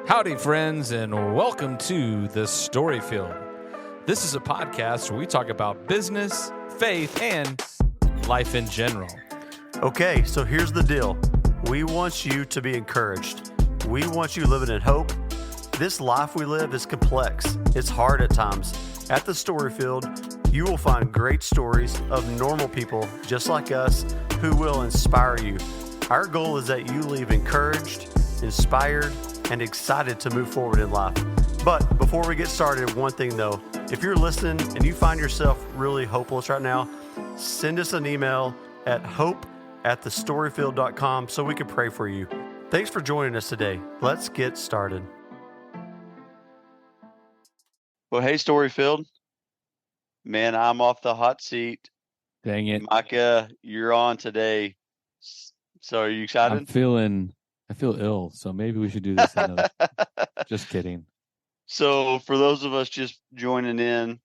Howdy, friends, and welcome to the Storyfield. This is a podcast where we talk about business, faith, and life in general. Okay, so here's the deal. We want you to be encouraged. We want you living in hope. This life we live is complex. It's hard at times. At the Storyfield, you will find great stories of normal people just like us who will inspire you. Our goal is that you leave encouraged, inspired, and excited to move forward in life. But before we get started, one thing though, if you're listening and you find yourself really hopeless right now, send us an email at hope@thestoryfield.com so we can pray for you. Thanks for joining us today. Let's get started. Well, hey, Storyfield. Man, I'm off the hot seat. Dang it. Micah, you're on today. So are you excited? I feel ill, so maybe we should do this another. Just kidding. So for those of us just joining in,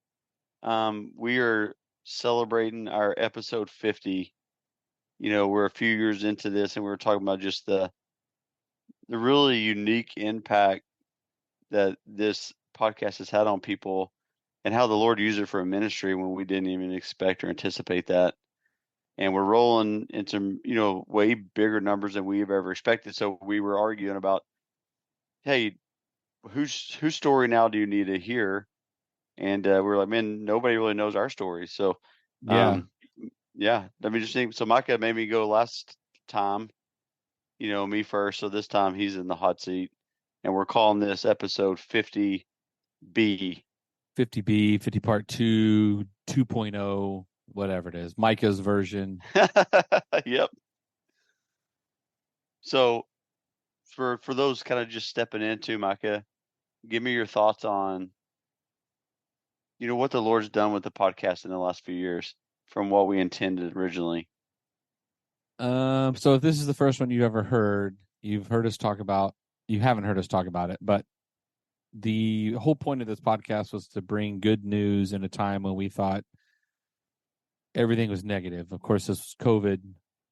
we are celebrating our episode 50. You know, we're a few years into this, and we're talking about just the really unique impact that this podcast has had on people and how the Lord used it for a ministry when we didn't even expect or anticipate that. And we're rolling into, way bigger numbers than we've ever expected. So we were arguing about, hey, whose story now do you need to hear? And we're like, man, nobody really knows our story. So, let me just think. So Micah made me go last time, me first. So this time he's in the hot seat. And we're calling this episode 50B. 50B, 50 part 2, 2.0. Whatever it is, Micah's version. Yep. So for those kind of just stepping into, Micah, give me your thoughts on, what the Lord's done with the podcast in the last few years from what we intended originally. So if this is the first one you ever heard, you haven't heard us talk about it, but the whole point of this podcast was to bring good news in a time when we thought everything was negative. Of course, this was COVID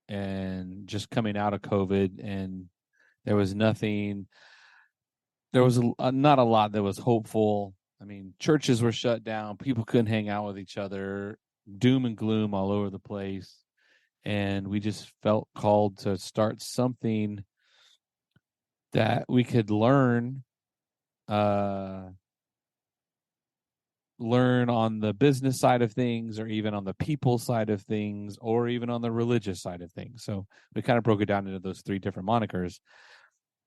and just coming out of COVID, and there was not a lot that was hopeful. I mean, churches were shut down. People couldn't hang out with each other, doom and gloom all over the place. And we just felt called to start something that we could learn on the business side of things, or even on the people side of things, or even on the religious side of things. So we kind of broke it down into those three different monikers,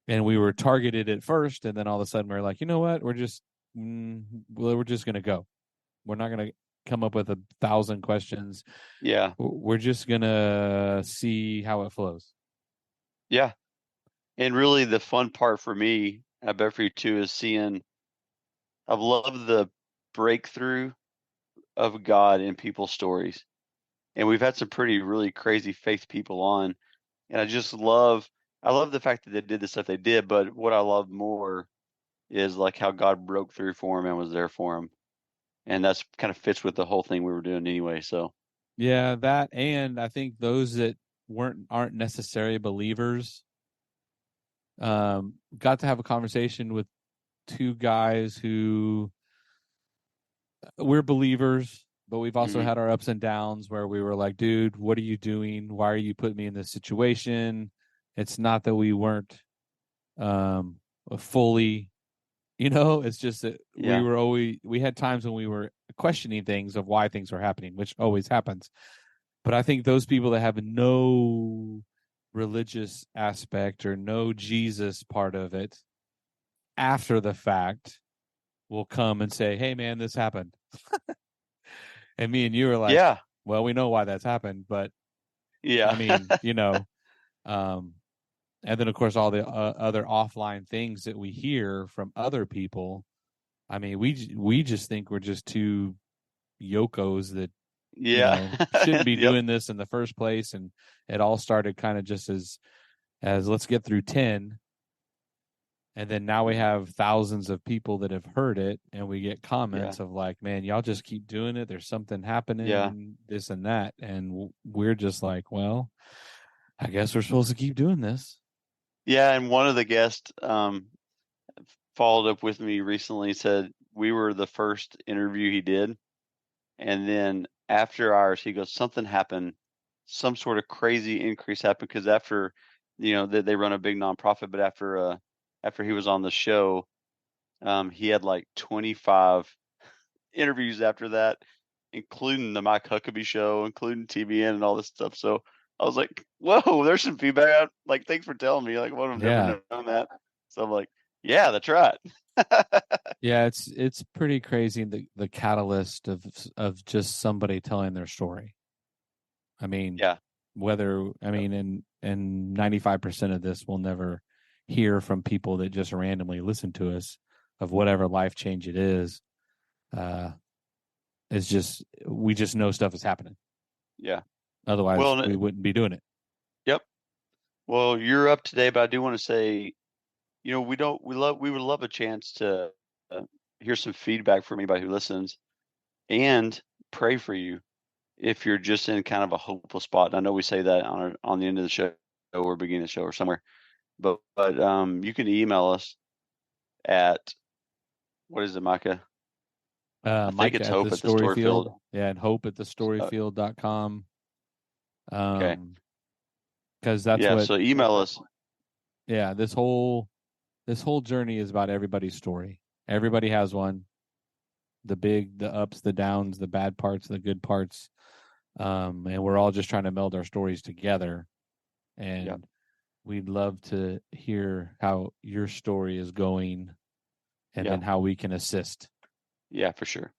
and we were targeted at first, and then all of a sudden we were like, you know what, we're just going to go. We're not going to come up with 1,000 questions. Yeah. We're just going to see how it flows. Yeah. And really the fun part for me, I bet for you too, is I've loved the breakthrough of God in people's stories. And we've had some really crazy faith people on. And I love the fact that they did the stuff they did, but what I love more is like how God broke through for him and was there for him. And that's kind of fits with the whole thing we were doing anyway. So yeah, that, and I think those that aren't necessarily believers got to have a conversation with two guys who we're believers, but we've also had our ups and downs where we were like, dude, what are you doing? Why are you putting me in this situation? It's not that we weren't fully, it's just that we had times when we were questioning things of why things were happening, which always happens. But I think those people that have no religious aspect or no Jesus part of it after the fact will come and say, hey man, this happened. And me and you are like, yeah, well, we know why that's happened, but yeah, I mean, and then of course all the other offline things that we hear from other people. I mean, we just think we're just two yokos that shouldn't be doing this in the first place, and it all started kind of just as let's get through 10. And then now we have thousands of people that have heard it, and we get comments of like, man, y'all just keep doing it. There's something happening, this and that. And we're just like, well, I guess we're supposed to keep doing this. Yeah. And one of the guests followed up with me recently and said we were the first interview he did. And then after ours, he goes, something happened, some sort of crazy increase happened because after, they run a big nonprofit, but after he was on the show, he had like 25 interviews after that, including the Mike Huckabee show, including TBN and all this stuff. So I was like, whoa, there's some feedback. Like, thanks for telling me. Like, well, I've never known that. So I'm like, yeah, that's right. Yeah, it's pretty crazy, the catalyst of just somebody telling their story. I mean, yeah. And 95% of this we'll never hear from people that just randomly listen to us of whatever life change it is. It's just, we just know stuff is happening. Yeah. Otherwise we wouldn't be doing it. Yep. Well, you're up today, but I do want to say, we would love a chance to hear some feedback from anybody who listens and pray for you if you're just in kind of a hopeful spot. And I know we say that on the end of the show or beginning of the show or somewhere, but you can email us at, what is it, Micah? I think it's hope at the Storyfield. Yeah, and hope at the Storyfield.com. Okay. Because that's so email us. Yeah, this whole journey is about everybody's story. Everybody has one. The ups, the downs, the bad parts, the good parts. And we're all just trying to meld our stories together. And we'd love to hear how your story is going and then how we can assist. Yeah, for sure.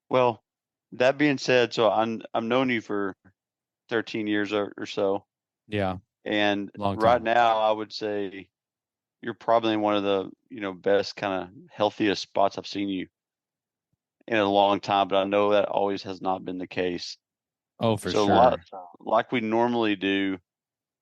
Well, that being said, so I'm known you for 13 years or so. Yeah. And right now I would say you're probably in one of the, best kind of healthiest spots I've seen you in a long time, but I know that always has not been the case. Oh, for sure. Like we normally do,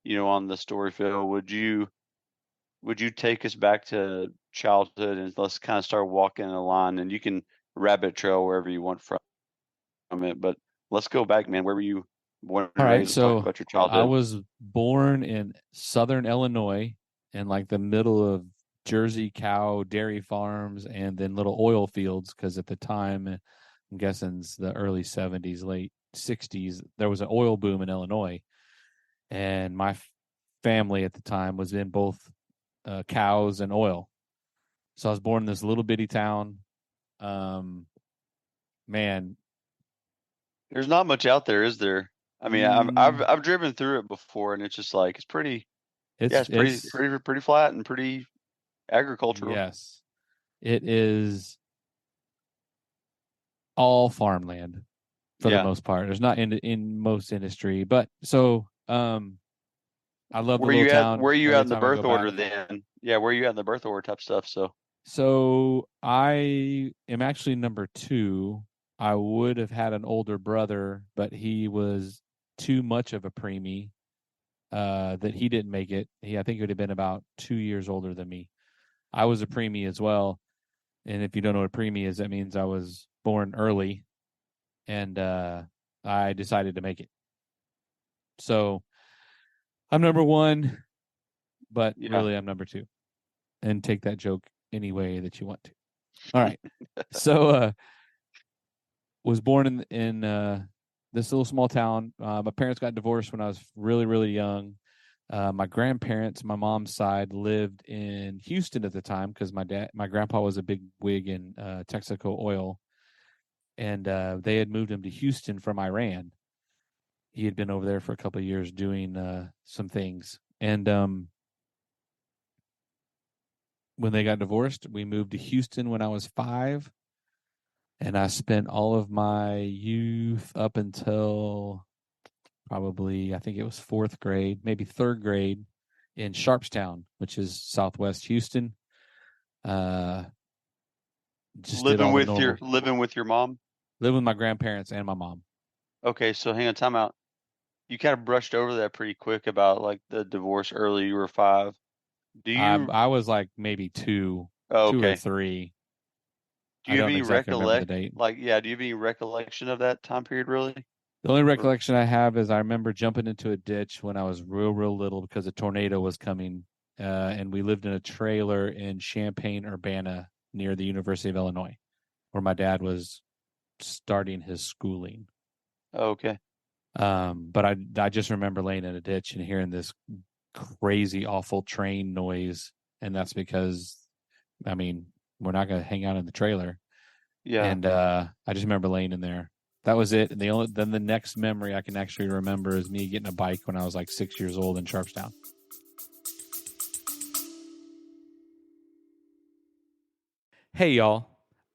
on the Storyfield, would you take us back to childhood and let's kind of start walking a line, and you can rabbit trail wherever you want from it, but let's go back, man. Where were you born and raised? So talk about your childhood. I was born in southern Illinois in like the middle of Jersey cow dairy farms and then little oil fields, because at the time, I'm guessing it's the early 70s, late 60s, there was an oil boom in Illinois. And my family at the time was in both cows and oil. So I was born in this little bitty town. Man, there's not much out there, is there? I mean, I've driven through it before, and it's just like it's pretty flat and pretty agricultural. Yes, it is all farmland for the most part. There's not in most industry, but so I love the little town. Where are you at in the birth order then? Yeah, where are you at in the birth order type stuff? So I am actually number 2. I would have had an older brother, but he was too much of a preemie that he didn't make it. I think he would have been about 2 years older than me. I was a preemie as well. And if you don't know what a preemie is, that means I was born early, and I decided to make it. So I'm number 1, but really I'm number 2. And take that joke any way that you want to. All right. So was born in this little small town. My parents got divorced when I was really, really young. My grandparents, my mom's side, lived in Houston at the time because my grandpa was a big wig in Texaco Oil, and they had moved him to Houston from Iran. He had been over there for a couple of years doing some things, and when they got divorced, we moved to Houston when I was 5. And I spent all of my youth up until probably, I think it was 4th grade, maybe 3rd grade, in Sharpstown, which is southwest Houston. Living with your mom? Living with my grandparents and my mom. Okay, so hang on, time out. You kind of brushed over that pretty quick about like the divorce early. You were 5. I was like maybe 2 or 3. Do you have any recollection? Do you have any recollection of that time period? Really, the only recollection I have is I remember jumping into a ditch when I was real little because a tornado was coming, and we lived in a trailer in Champaign-Urbana near the University of Illinois, where my dad was starting his schooling. Okay. But I just remember laying in a ditch and hearing this crazy, awful train noise, and that's because, I mean, we're not going to hang out in the trailer. Yeah. And I just remember laying in there. That was it. And then the next memory I can actually remember is me getting a bike when I was like 6 years old in Sharpstown. Hey, y'all.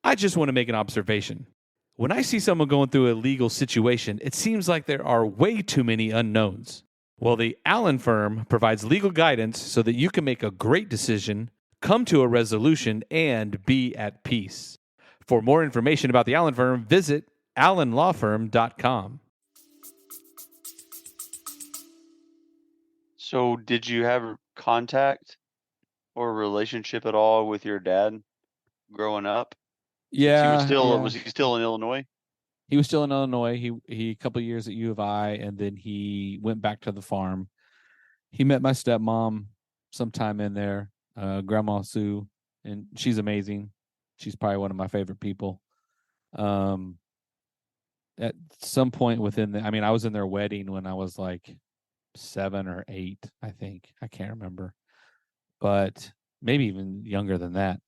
I just want to make an observation. When I see someone going through a legal situation, it seems like there are way too many unknowns. Well, the Allen firm provides legal guidance so that you can make a great decision, come to a resolution, and be at peace. For more information about the Allen firm, visit allenlawfirm.com. So did you have contact or relationship at all with your dad growing up? Yeah, was he still in Illinois? He was still in Illinois. He a couple of years at U of I, and then he went back to the farm. He met my stepmom sometime in there, Grandma Sue, and she's amazing. She's probably one of my favorite people. At some point I was in their wedding when I was like 7 or 8, I think. I can't remember, but maybe even younger than that.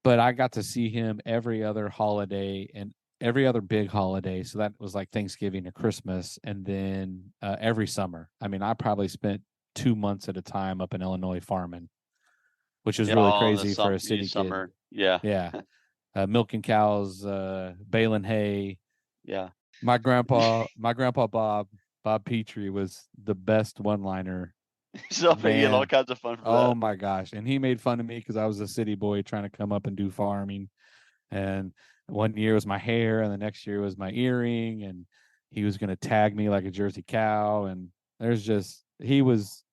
But I got to see him every other holiday and every other big holiday. So that was like Thanksgiving or Christmas. And then every summer. I mean, I probably spent 2 months at a time up in Illinois farming, which was really crazy for a city summer. kid. Yeah. Yeah. Milking cows, baling hay. Yeah. My grandpa Bob Petrea was the best one-liner. So he had all kinds of fun for that. Oh my gosh. And he made fun of me because I was a city boy trying to come up and do farming. And one year was my hair, and the next year was my earring, and he was going to tag me like a Jersey cow. And there's just he was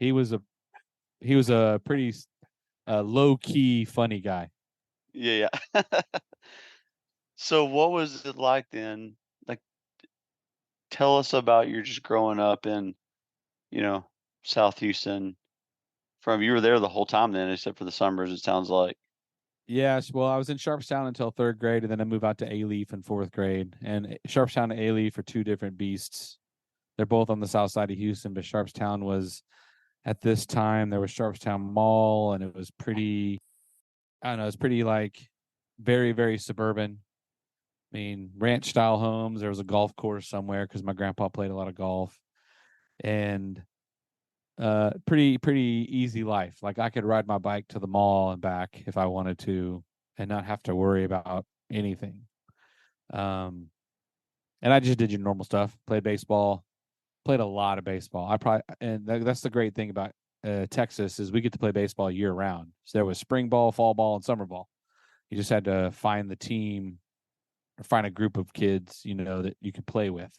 a pretty low key funny guy. Yeah. So what was it like then? Like, tell us about your just growing up in, South Houston. You were there the whole time then, except for the summers, it sounds like. Yes, well, I was in Sharpstown until 3rd grade, and then I moved out to A-Leaf in 4th grade. And Sharpstown and A-Leaf are two different beasts. They're both on the south side of Houston, but Sharpstown was, at this time, there was Sharpstown Mall, and it was pretty, I don't know, it's pretty like very, very suburban. I mean, ranch style homes. There was a golf course somewhere because my grandpa played a lot of golf, and pretty easy life. Like I could ride my bike to the mall and back if I wanted to, and not have to worry about anything. And I just did your normal stuff. Played baseball. Played a lot of baseball. That's the great thing about Texas is we get to play baseball year round. So there was spring ball, fall ball, and summer ball. You just had to find the team or find a group of kids, that you could play with.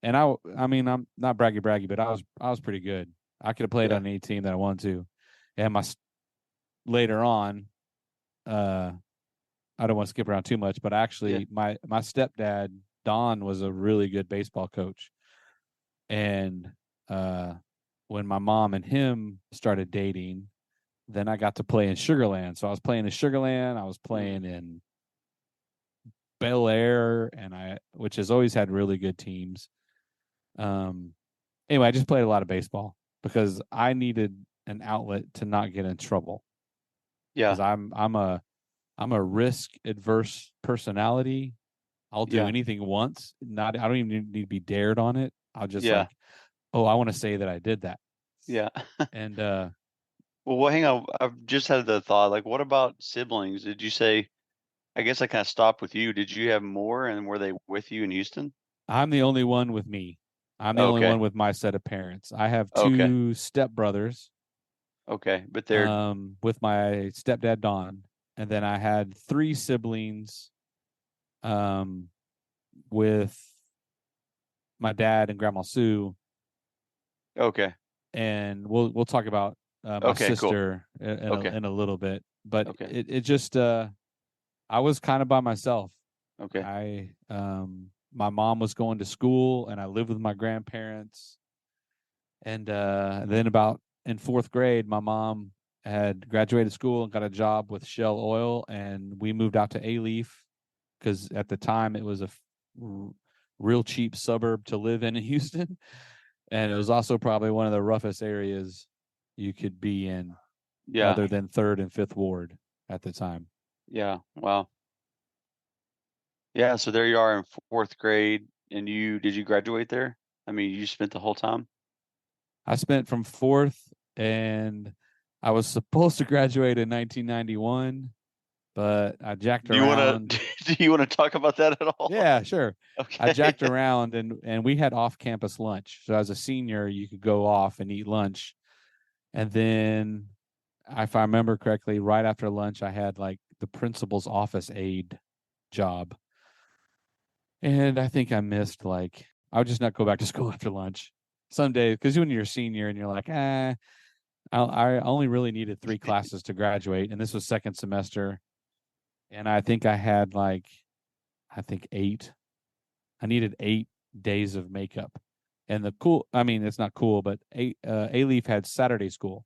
And I mean, I'm not braggy, but I was pretty good. I could have played on any team that I wanted to. And later on, I don't want to skip around too much, but actually my stepdad, Don, was a really good baseball coach. And when my mom and him started dating, then I got to play in Sugarland. So I was playing in Sugarland. I was playing in Bel Air, which has always had really good teams. Anyway, I just played a lot of baseball because I needed an outlet to not get in trouble. Yeah. Because I'm a risk adverse personality. I'll do anything once. I don't even need to be dared on it. I'll just I want to say that I did that. Yeah. And well, hang on. I've just had the thought, like, what about siblings? Did you say, I guess I kind of stopped with you. Did you have more, and were they with you in Houston? I'm the only one with me. I'm the only one with my set of parents. I have 2 stepbrothers. Okay, but they're with my stepdad Don, and then I had 3 siblings with my dad and Grandma Sue. Okay. And we'll talk about my sister in a little bit, but it just I was kind of by myself. Okay. My mom was going to school, and I lived with my grandparents. And then about in fourth grade, my mom had graduated school and got a job with Shell Oil, and we moved out to A-Leaf because at the time it was a real cheap suburb to live in Houston, and it was also probably one of the roughest areas you could be in, other than Third and Fifth Ward at the time. Yeah. Wow. Yeah. So there you are in fourth grade, and did you graduate there? I mean, you spent the whole time? I spent from fourth, and I was supposed to graduate in 1991, but I jacked around. Do you want to talk about that at all? Yeah, sure. Okay. I jacked around, and we had off-campus lunch. So as a senior, you could go off and eat lunch. And then, if I remember correctly, right after lunch, I had like the principal's office aide job. And I think I missed I would just not go back to school after lunch some days, because when you're a senior and you're like, I only really needed 3 classes to graduate, and this was second semester, and I think I had 8. I needed 8 days of makeup, and it's not cool, but A-Leaf had Saturday school,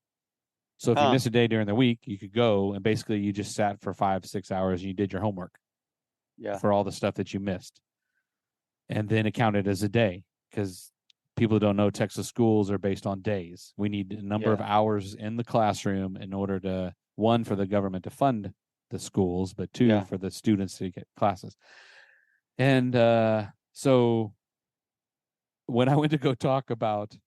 so if you miss a day during the week, you could go, and basically you just sat for 5-6 hours and you did your homework, for all the stuff that you missed, and then it counted as a day, because people don't know Texas schools are based on days. We need a number of hours in the classroom in order to, 1, for the government to fund the schools, but 2, for the students to get classes. And so when I went to go talk about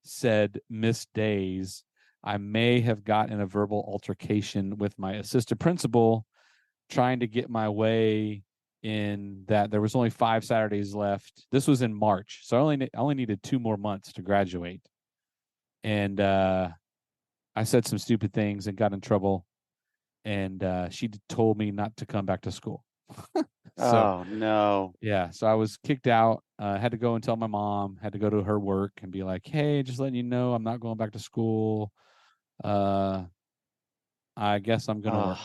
said missed days, I may have gotten a verbal altercation with my assistant principal, trying to get my way in that there was only 5 Saturdays left. This was in March, so I only needed 2 more months to graduate. And I said some stupid things and got in trouble, and she told me not to come back to school. Oh, no. Yeah, so I was kicked out. Had to go and tell my mom, had to go to her work and be like, hey, just letting you know I'm not going back to school. I guess I'm going to work.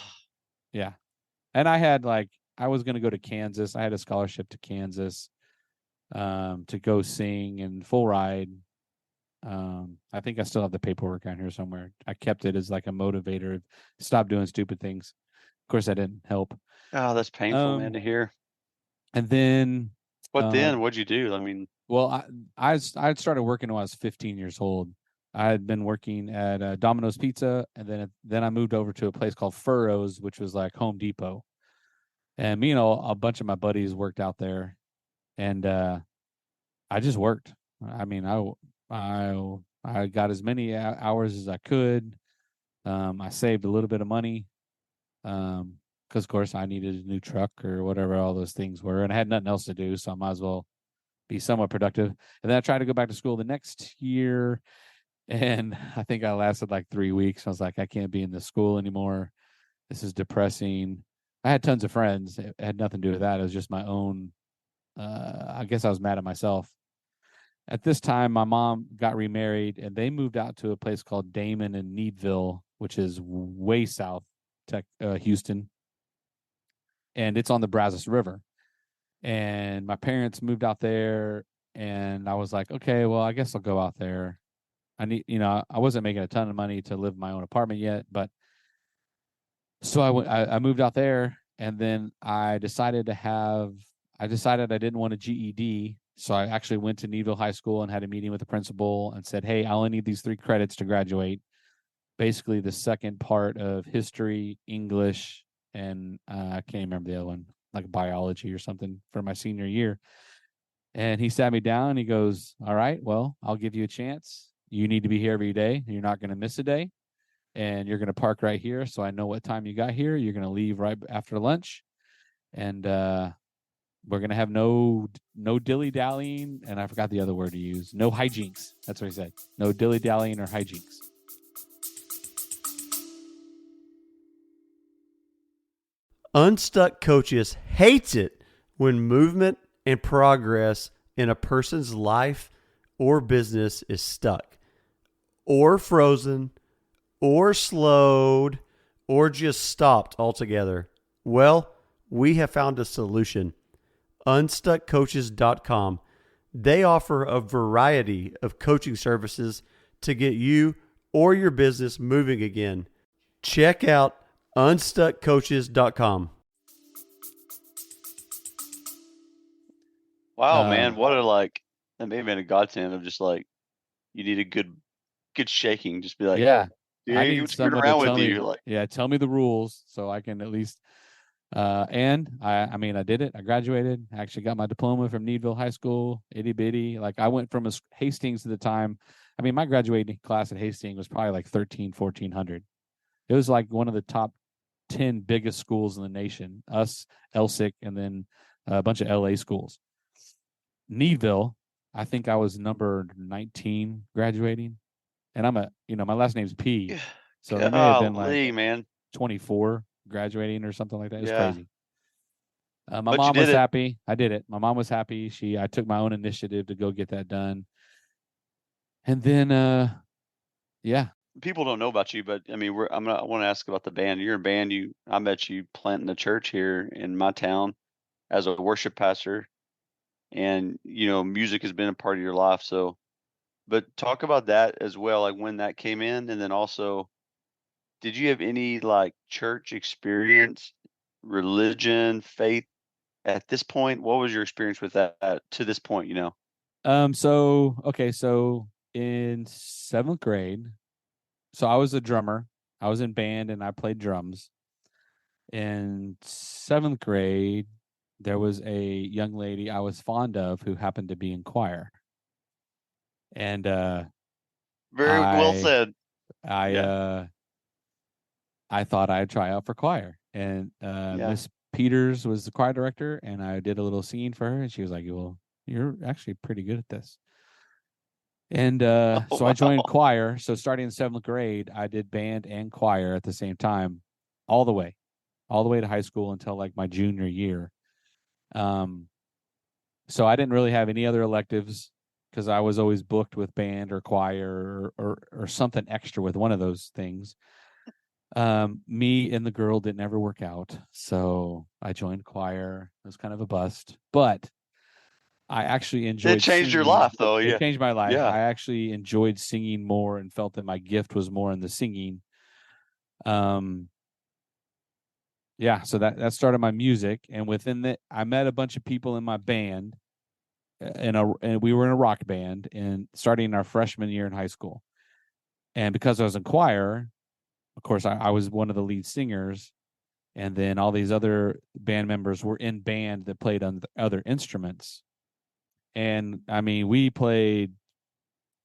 Yeah. And I had I was going to go to Kansas. I had a scholarship to Kansas to go sing and full ride. I think I still have the paperwork on here somewhere. I kept it as a motivator. Stop doing stupid things. Of course, that didn't help. Oh, that's painful, man, to hear. And then, what'd you do? I mean, well, I started working when I was 15 years old. I had been working at Domino's Pizza, and then I moved over to a place called Furrows, which was like Home Depot. And me and a bunch of my buddies worked out there, and I just worked. I mean, I got as many hours as I could. I saved a little bit of money, because of course I needed a new truck or whatever all those things were, and I had nothing else to do, so I might as well be somewhat productive. And then I tried to go back to school the next year, and I think I lasted 3 weeks. I was like, I can't be in this school anymore. This is depressing. I had tons of friends. It had nothing to do with that. It was just my own. I guess I was mad at myself. At this time, my mom got remarried, and they moved out to a place called Damon and Needville, which is way south, Houston. And it's on the Brazos River. And my parents moved out there, and I was like, okay, well, I guess I'll go out there. I wasn't making a ton of money to live in my own apartment yet, but so I moved out there, and then I decided I didn't want a GED. So I actually went to Needville High School and had a meeting with the principal and said, hey, I only need these 3 credits to graduate. Basically the second part of history, English, and I can't remember the other one, biology or something, for my senior year. And he sat me down and he goes, all right, well, I'll give you a chance. You need to be here every day. You're not going to miss a day. And you're going to park right here, so I know what time you got here. You're going to leave right after lunch. And we're going to have no dilly-dallying, and I forgot the other word to use. No hijinks. That's what he said. No dilly-dallying or hijinks. Unstuck Coaches hates it when movement and progress in a person's life or business is stuck, or frozen, or slowed, or just stopped altogether. Well, we have found a solution. Unstuckcoaches.com. They offer a variety of coaching services to get you or your business moving again. Check out unstuckcoaches.com. Wow, man, what a that may have been a godsend of just like you need a good shaking. Just be like, yeah, I dude, need what's going someone to around with tell me. you? Like, Yeah, tell me the rules so I can at least. And I mean, I did it. I graduated. I actually got my diploma from Needville High School. Itty bitty. Like I went from Hastings at the time. I mean, my graduating class at Hastings was probably like 1,400. It was like one of the top 10 biggest schools in the nation. Us, LSIC, and then a bunch of LA schools. Needville, I think I was number 19 graduating, and my last name's P, so there may have been like man, 24 graduating or something like that. It was crazy. My but mom was happy. I did it. My mom was happy. I took my own initiative to go get that done. And then, yeah. People don't know about you, but I mean, I want to ask about the band. You're a band. I met you planting a church here in my town as a worship pastor, and music has been a part of your life. So, but talk about that as well, like when that came in, and then also, did you have any like church experience, religion, faith at this point? What was your experience with that to this point? So in 7th grade, so I was a drummer. I was in band and I played drums. In 7th grade, there was a young lady I was fond of who happened to be in choir. And very well said. I thought I'd try out for choir. And Miss Peters was the choir director, and I did a little singing for her, and she was like, "Well, you're actually pretty good at this." And so I joined choir. So starting in 7th grade, I did band and choir at the same time, all the way to high school until like my junior year. So I didn't really have any other electives because I was always booked with band or choir or something extra with one of those things. Me and the girl didn't ever work out, so I joined choir. It was kind of a bust, but I actually enjoyed. It changed singing. your life, though. It changed my life. Yeah. I actually enjoyed singing more and felt that my gift was more in the singing. Yeah, so that started my music, and within that, I met a bunch of people in my band, and we were in a rock band, and starting our freshman year in high school, and because I was in choir, of course, I was one of the lead singers, and then all these other band members were in band that played on other instruments. And I mean, we played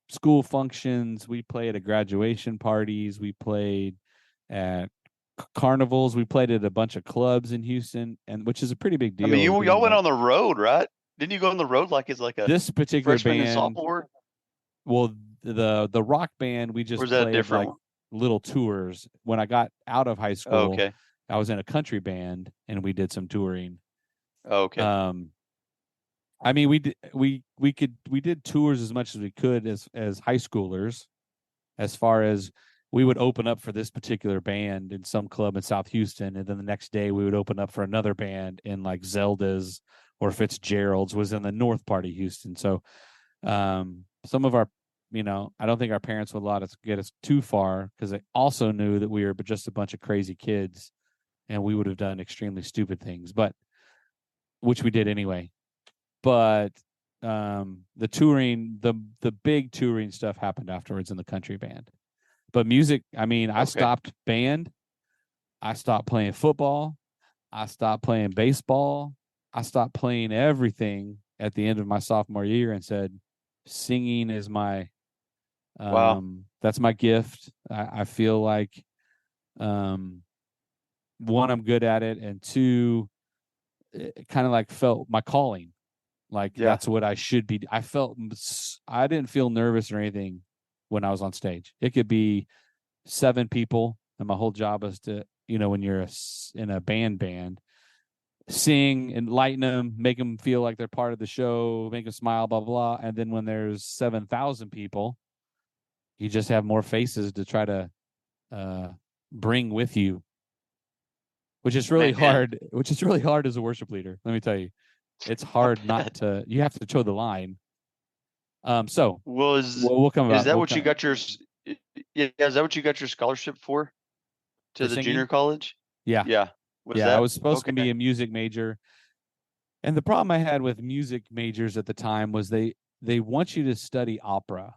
school functions, we played at graduation parties, we played at carnivals, we played at a bunch of clubs in Houston, and which is a pretty big deal. I mean, y'all went on the road, right? Didn't you go on the road like it's like a this particular freshman band? And sophomore? Well, the rock band, we just played like little tours. When I got out of high school, I was in a country band and we did some touring. Okay. I mean, we did tours as much as we could as high schoolers, as far as we would open up for this particular band in some club in South Houston, and then the next day we would open up for another band in like Zelda's or Fitzgerald's was in the north part of Houston. So some of our, I don't think our parents would let us get us too far because they also knew that we were just a bunch of crazy kids and we would have done extremely stupid things, but which we did anyway. But the touring, the big touring stuff happened afterwards in the country band. But music, I mean, I stopped band. I stopped playing football. I stopped playing baseball. I stopped playing everything at the end of my sophomore year and said, singing is my, that's my gift. I feel like, one, I'm good at it. And two, it kind of like felt my calling. Like that's what I should be. I didn't feel nervous or anything when I was on stage. It could be 7 people, and my whole job is to, when you're in a band, sing, enlighten them, make them feel like they're part of the show, make them smile, blah, blah, blah. And then when there's 7,000 people, you just have more faces to try to bring with you, which is really hard. Which is really hard as a worship leader. Let me tell you, it's hard not to. You have to toe the line. So is we'll come is about. that what you got your is that what you got your scholarship for to the singing? junior college? Yeah. Yeah. Was yeah, that? I was supposed to Okay. be a music major. And the problem I had with music majors at the time was they want you to study opera.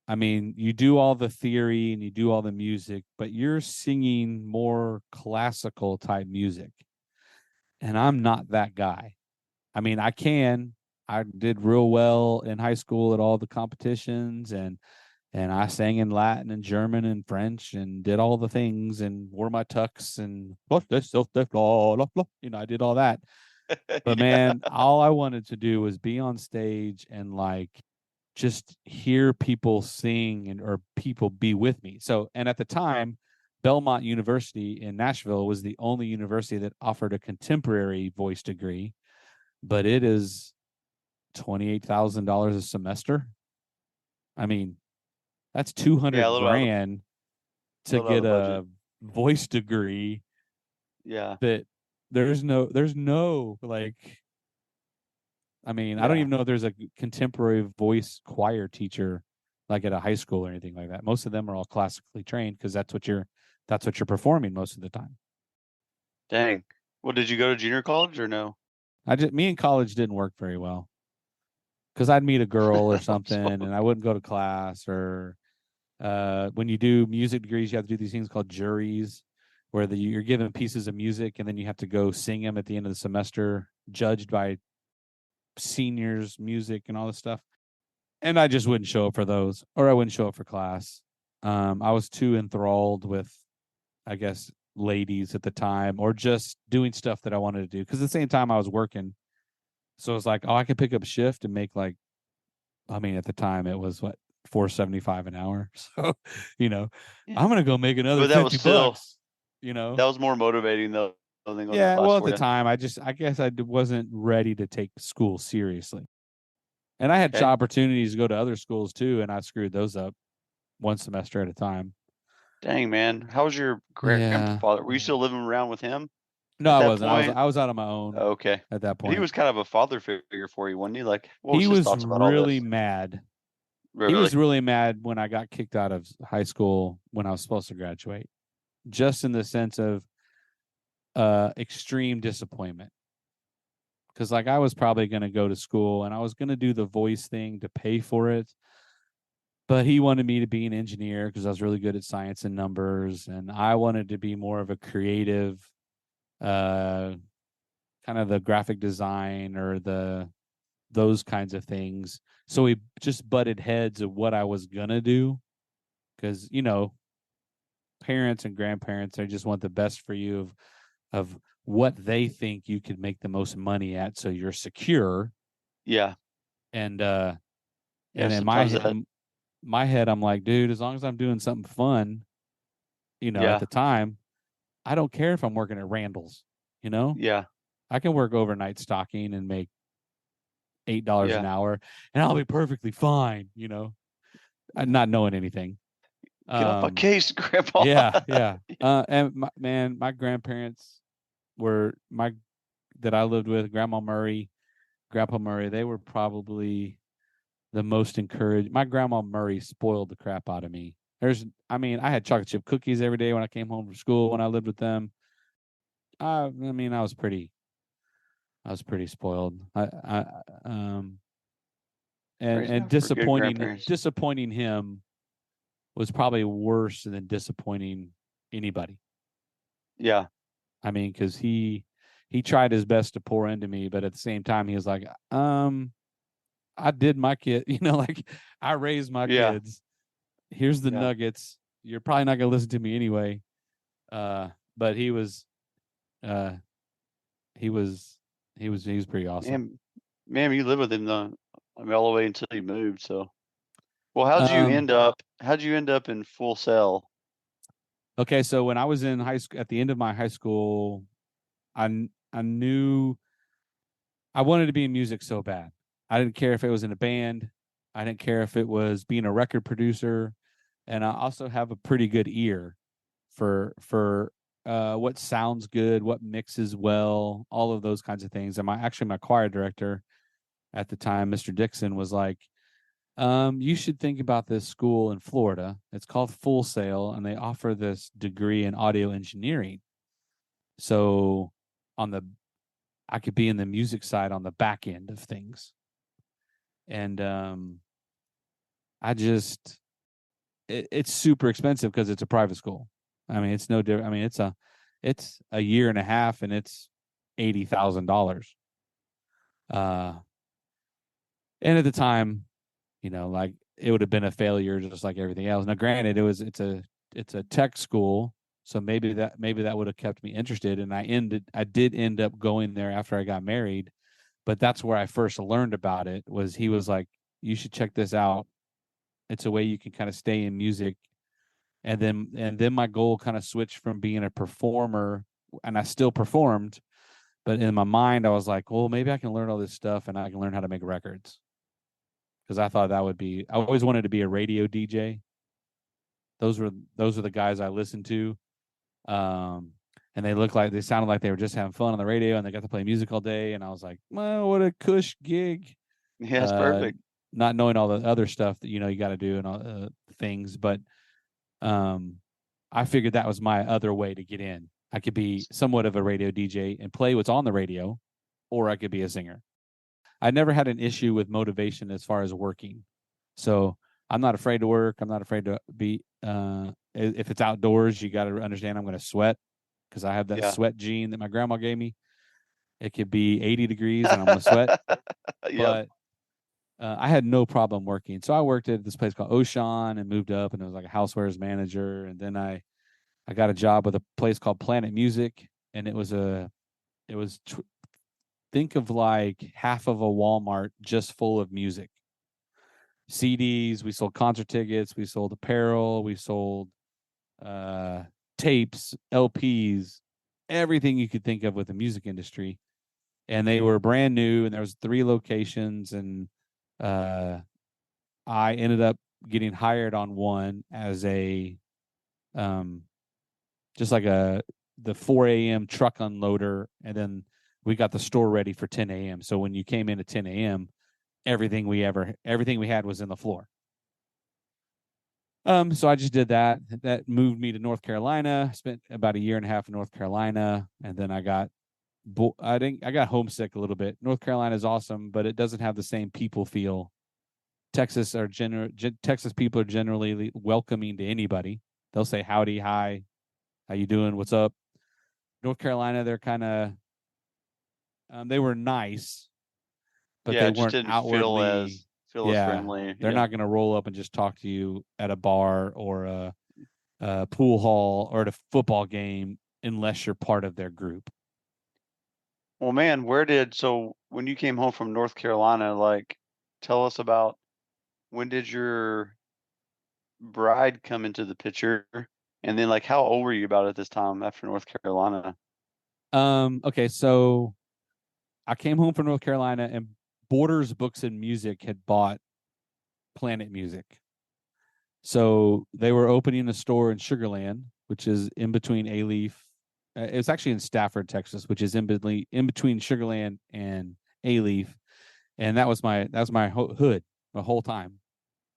I mean, you do all the theory and you do all the music, but you're singing more classical type music. And I'm not that guy. I mean, I did real well in high school at all the competitions, and I sang in Latin and German and French and did all the things and wore my tux and I did all that. But man, all I wanted to do was be on stage and like just hear people sing or people be with me. So, and at the time, Belmont University in Nashville was the only university that offered a contemporary voice degree, but it is $28,000 a semester. I mean, that's 200 grand to get a voice degree. Yeah. That there's no like, I mean, I don't even know if there's a contemporary voice choir teacher like at a high school or anything like that. Most of them are all classically trained because that's what you're performing most of the time. Dang. Well, did you go to junior college or no? Me in college didn't work very well because I'd meet a girl or something and I wouldn't go to class. Or when you do music degrees, you have to do these things called juries where you're given pieces of music and then you have to go sing them at the end of the semester, judged by seniors, music, and all this stuff. And I just wouldn't show up for those, or I wouldn't show up for class. I was too enthralled with, I guess, ladies at the time, or just doing stuff that I wanted to do. Because at the same time, I was working, so it's like, oh, I could pick up a shift and make like, I mean, at the time it was what, $4.75 an hour. So, I'm gonna go make another $50. That was more motivating though than going to Yeah, class well, at for the you. time, I guess I wasn't ready to take school seriously. And I had opportunities to go to other schools too, and I screwed those up one semester at a time. Dang, man. How was your grandfather? Were you still living around with him? No, I wasn't. I was out on my own. Okay. At that point. But he was kind of a father figure for you, wasn't he? Like, what was he his was thoughts about all really this? mad. Really? He was really mad when I got kicked out of high school when I was supposed to graduate. Just in the sense of extreme disappointment. Because like I was probably going to go to school and I was going to do the voice thing to pay for it. But he wanted me to be an engineer because I was really good at science and numbers. And I wanted to be more of a creative, kind of the graphic design or those kinds of things. So we just butted heads of what I was going to do. Because, parents and grandparents, they just want the best for you of what they think you could make the most money at, so you're secure. Yeah. And in my head, I'm like, dude, as long as I'm doing something fun, at the time, I don't care if I'm working at Randall's, Yeah. I can work overnight stocking and make $8 an hour and I'll be perfectly fine, not knowing anything. Get off my case, Grandpa. Yeah. And my grandparents that I lived with, Grandma Murray, Grandpa Murray, they were probably the most encouraged. My Grandma Murray spoiled the crap out of me. I had chocolate chip cookies every day when I came home from school when I lived with them. I was pretty spoiled. And disappointing him was probably worse than disappointing anybody. Yeah. I mean, because he tried his best to pour into me, but at the same time, he was like, I did my kid, like I raised my kids. Here's the nuggets. You're probably not going to listen to me anyway. But he was pretty awesome. Man, you lived with him though. I mean, all the way until he moved. So, well, how'd you end up in Full Sail? Okay, so when I was in high school, at the end of my high school, I knew I wanted to be in music so bad. I didn't care if it was in a band. I didn't care if it was being a record producer, and I also have a pretty good ear for what sounds good, what mixes well, all of those kinds of things. And my choir director at the time, Mr. Dixon, was like, You should think about this school in Florida. It's called Full Sail, and they offer this degree in audio engineering. So I could be in the music side on the back end of things. And it's super expensive because it's a private school. I mean, it's no different. I mean, it's a year and a half, and it's $80,000. And at the time, like it would have been a failure just like everything else. Now, granted, it's a tech school, so maybe that would have kept me interested. And I did end up going there after I got married, but that's where I first learned about it. He was like, you should check this out. It's a way you can kind of stay in music. And then my goal kind of switched from being a performer, and I still performed, but in my mind I was like, well, maybe I can learn all this stuff and I can learn how to make records. Because I thought I always wanted to be a radio DJ. Those were the guys I listened to. And they sounded like they were just having fun on the radio, and they got to play music all day. And I was like, well, what a cush gig. Yeah, it's perfect. Not knowing all the other stuff that, you got to do and all things. But I figured that was my other way to get in. I could be somewhat of a radio DJ and play what's on the radio, or I could be a singer. I never had an issue with motivation as far as working. So I'm not afraid to work. I'm not afraid to be, if it's outdoors, you got to understand I'm going to sweat because I have that sweat gene that my grandma gave me. It could be 80 degrees and I'm going to sweat. But I had no problem working. So I worked at this place called Ocean and moved up, and it was like a housewares manager. And then I got a job with a place called Planet Music, and think of like half of a Walmart just full of music. CDs, we sold concert tickets, we sold apparel, we sold tapes, LPs, everything you could think of with the music industry. And they were brand new, and there was 3 locations, and I ended up getting hired on one as a just like the 4 a.m. truck unloader, and then we got the store ready for 10 a.m. So when you came in at 10 a.m., everything we had was in the floor. So I just did that. That moved me to North Carolina. Spent about a year and a half in North Carolina, and then I got homesick a little bit. North Carolina is awesome, but it doesn't have the same people feel. Texas people are generally welcoming to anybody. They'll say howdy, hi, how you doing, what's up. North Carolina, they're kind of they were nice, but they weren't outwardly feel as friendly. They're not going to roll up and just talk to you at a bar or a pool hall or at a football game unless you're part of their group. Well, man, so when you came home from North Carolina, like, tell us about, when did your bride come into the picture? And then, like, how old were you about at this time after North Carolina? Okay, so I came home from North Carolina, and Borders Books and Music had bought Planet Music. So they were opening a store in Sugar Land, which is in between A-Leaf. It's actually in Stafford, Texas, which is in between Sugar Land and A-Leaf. And that was my hood the whole time.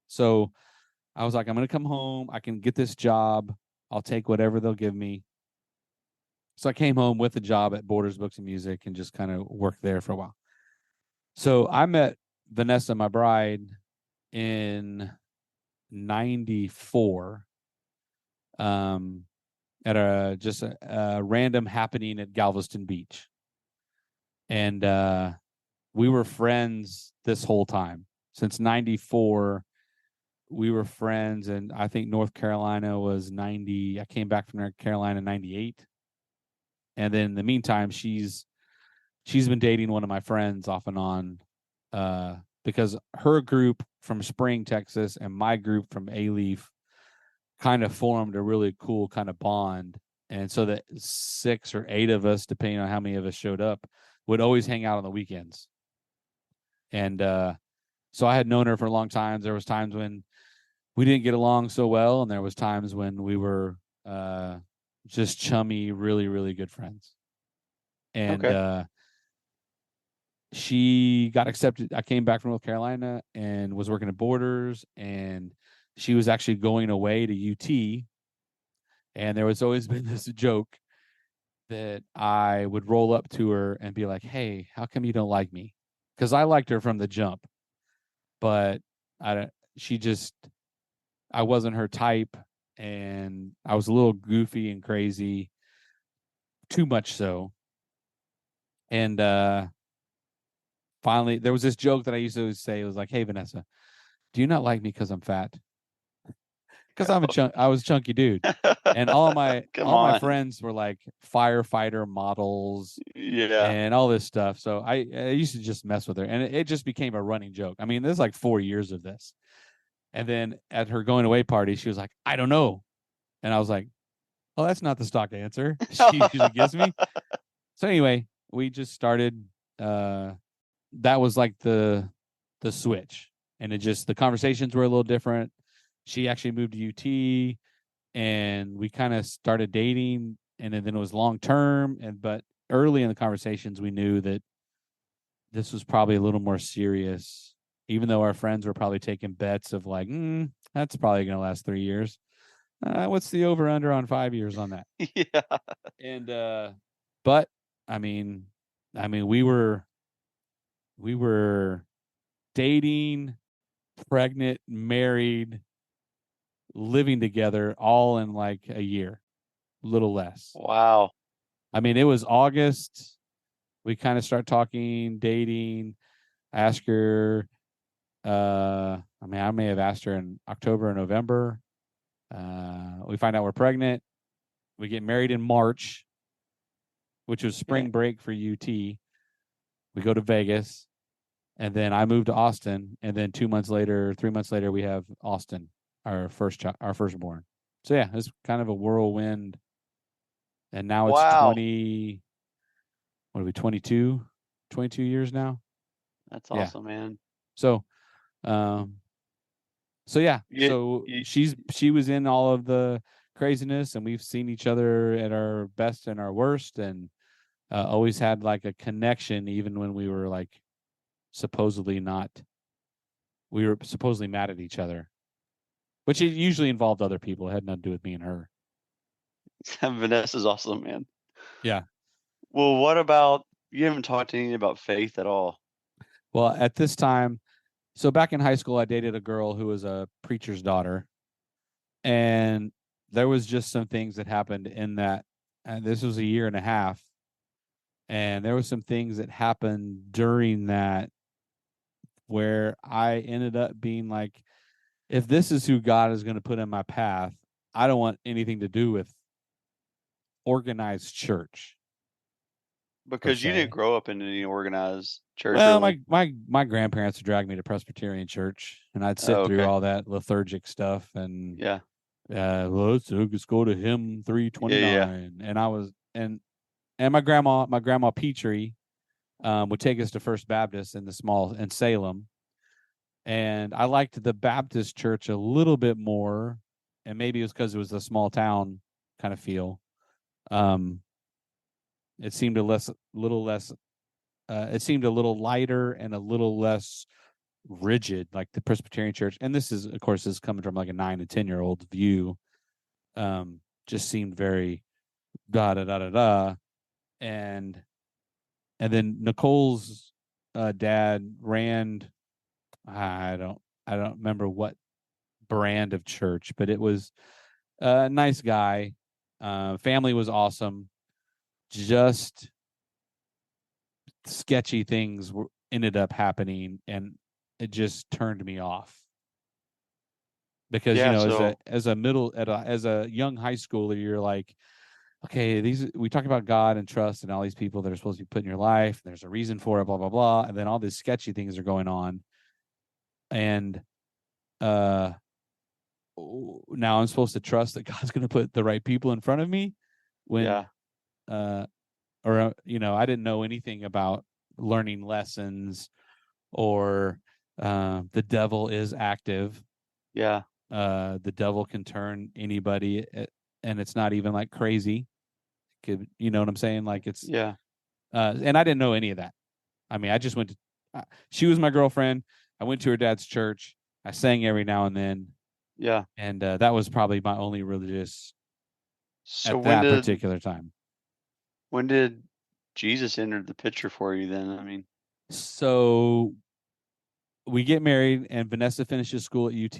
So I was like, I'm going to come home. I can get this job. I'll take whatever they'll give me. So I came home with a job at Borders Books and Music and just kind of worked there for a while. So I met Vanessa, my bride, in 94 at a random happening at Galveston Beach. And we were friends this whole time. Since 94, we were friends, and I think North Carolina was 90. I came back from North Carolina in 98. And then in the meantime, she's been dating one of my friends off and on, because her group from Spring, Texas, and my group from A-Leaf kind of formed a really cool kind of bond. And so that 6 or 8 of us, depending on how many of us showed up, would always hang out on the weekends. And so I had known her for a long time. There was times when we didn't get along so well, and there was times when we were just chummy, really, really good friends. And she got accepted. I came back from North Carolina and was working at Borders, and she was actually going away to UT. And there was always been this joke that I would roll up to her and be like, "Hey, how come you don't like me?" Because I liked her from the jump, but she just, I wasn't her type, and I was a little goofy and crazy, too much so. And finally, there was this joke that I used to say. It was like, "Hey, Vanessa, do you not like me because I'm fat?" Because I was a chunky dude, and all my friends were like firefighter models, and all this stuff. So I used to just mess with her, and it just became a running joke. I mean, there's like 4 years of this, and then at her going away party, she was like, "I don't know," and I was like, "Oh, that's not the stock answer she usually gives me." So anyway, we just started. That was like the switch, and the conversations were a little different. She actually moved to UT, and we kind of started dating, and then it was long term. But early in the conversations, we knew that this was probably a little more serious, even though our friends were probably taking bets of like, that's probably going to last 3 years. What's the over under on 5 years on that? Yeah. And but I mean, we were dating, pregnant, married, living together all in like a year, a little less. Wow. I mean, it was August. We kind of start talking, dating. I asked her, I may have asked her in October or November. We find out we're pregnant. We get married in March, which was spring break for UT. We go to Vegas, and then I moved to Austin. And then 3 months later, we have Austin, our firstborn. So yeah, it's kind of a whirlwind. And now it's 22 years now. That's awesome, man. So, yeah. She was in all of the craziness, and we've seen each other at our best and our worst, and always had like a connection, even when we were like supposedly mad at each other, which usually involved other people. It had nothing to do with me and her. Vanessa's awesome, man. Yeah. Well, what about, you haven't talked to anyone about faith at all? Well, at this time, so back in high school, I dated a girl who was a preacher's daughter, and there was just some things that happened in that. And this was a year and a half, and there was some things that happened during that where I ended up being like, if this is who God is going to put in my path, I don't want anything to do with organized church. Because you didn't grow up in any organized church. Well, my grandparents would drag me to Presbyterian church, and I'd sit through all that liturgic stuff, and let's go to hymn 329, and I was and my grandma Petrea would take us to First Baptist in Salem, and I liked the Baptist church a little bit more, and maybe it was because it was a small town kind of feel. It seemed it seemed a little lighter and a little less rigid, like the Presbyterian church. And this is, of course, coming from like a 9 to 10-year-old view. Just seemed very da da da da da. And then Nicole's dad ran, I don't remember what brand of church, but it was a nice guy. Family was awesome. Just sketchy things ended up happening, and it just turned me off. Because as a young high schooler, you're like, okay, we talk about God and trust and all these people that are supposed to be put in your life. And there's a reason for it, blah blah blah, and then all these sketchy things are going on, and now I'm supposed to trust that God's going to put the right people in front of me when I didn't know anything about learning lessons or the devil is active. Yeah. The devil can turn anybody, and it's not even like crazy. You know what I'm saying? Like it's and I didn't know any of that. I mean, I just went to, she was my girlfriend. I went to her dad's church. I sang every now and then. Yeah. And that was probably my only religious So at that particular time. When did Jesus enter the picture for you then? I mean, so we get married and Vanessa finishes school at UT.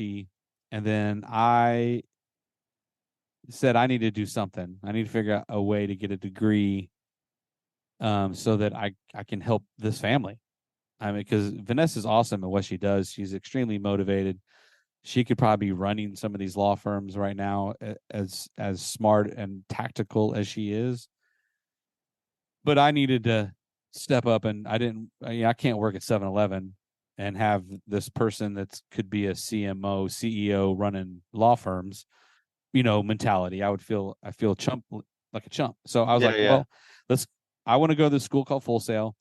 And then I said, I need to do something. I need to figure out a way to get a degree so that I can help this family. I mean, because Vanessa's awesome at what she does. She's extremely motivated. She could probably be running some of these law firms right now, as smart and tactical as she is. But I needed to step up, and I can't work at 7-Eleven and have this person that could be a CMO, CEO running law firms, mentality. I feel like a chump. So I was well, I want to go to this school called Full Sail.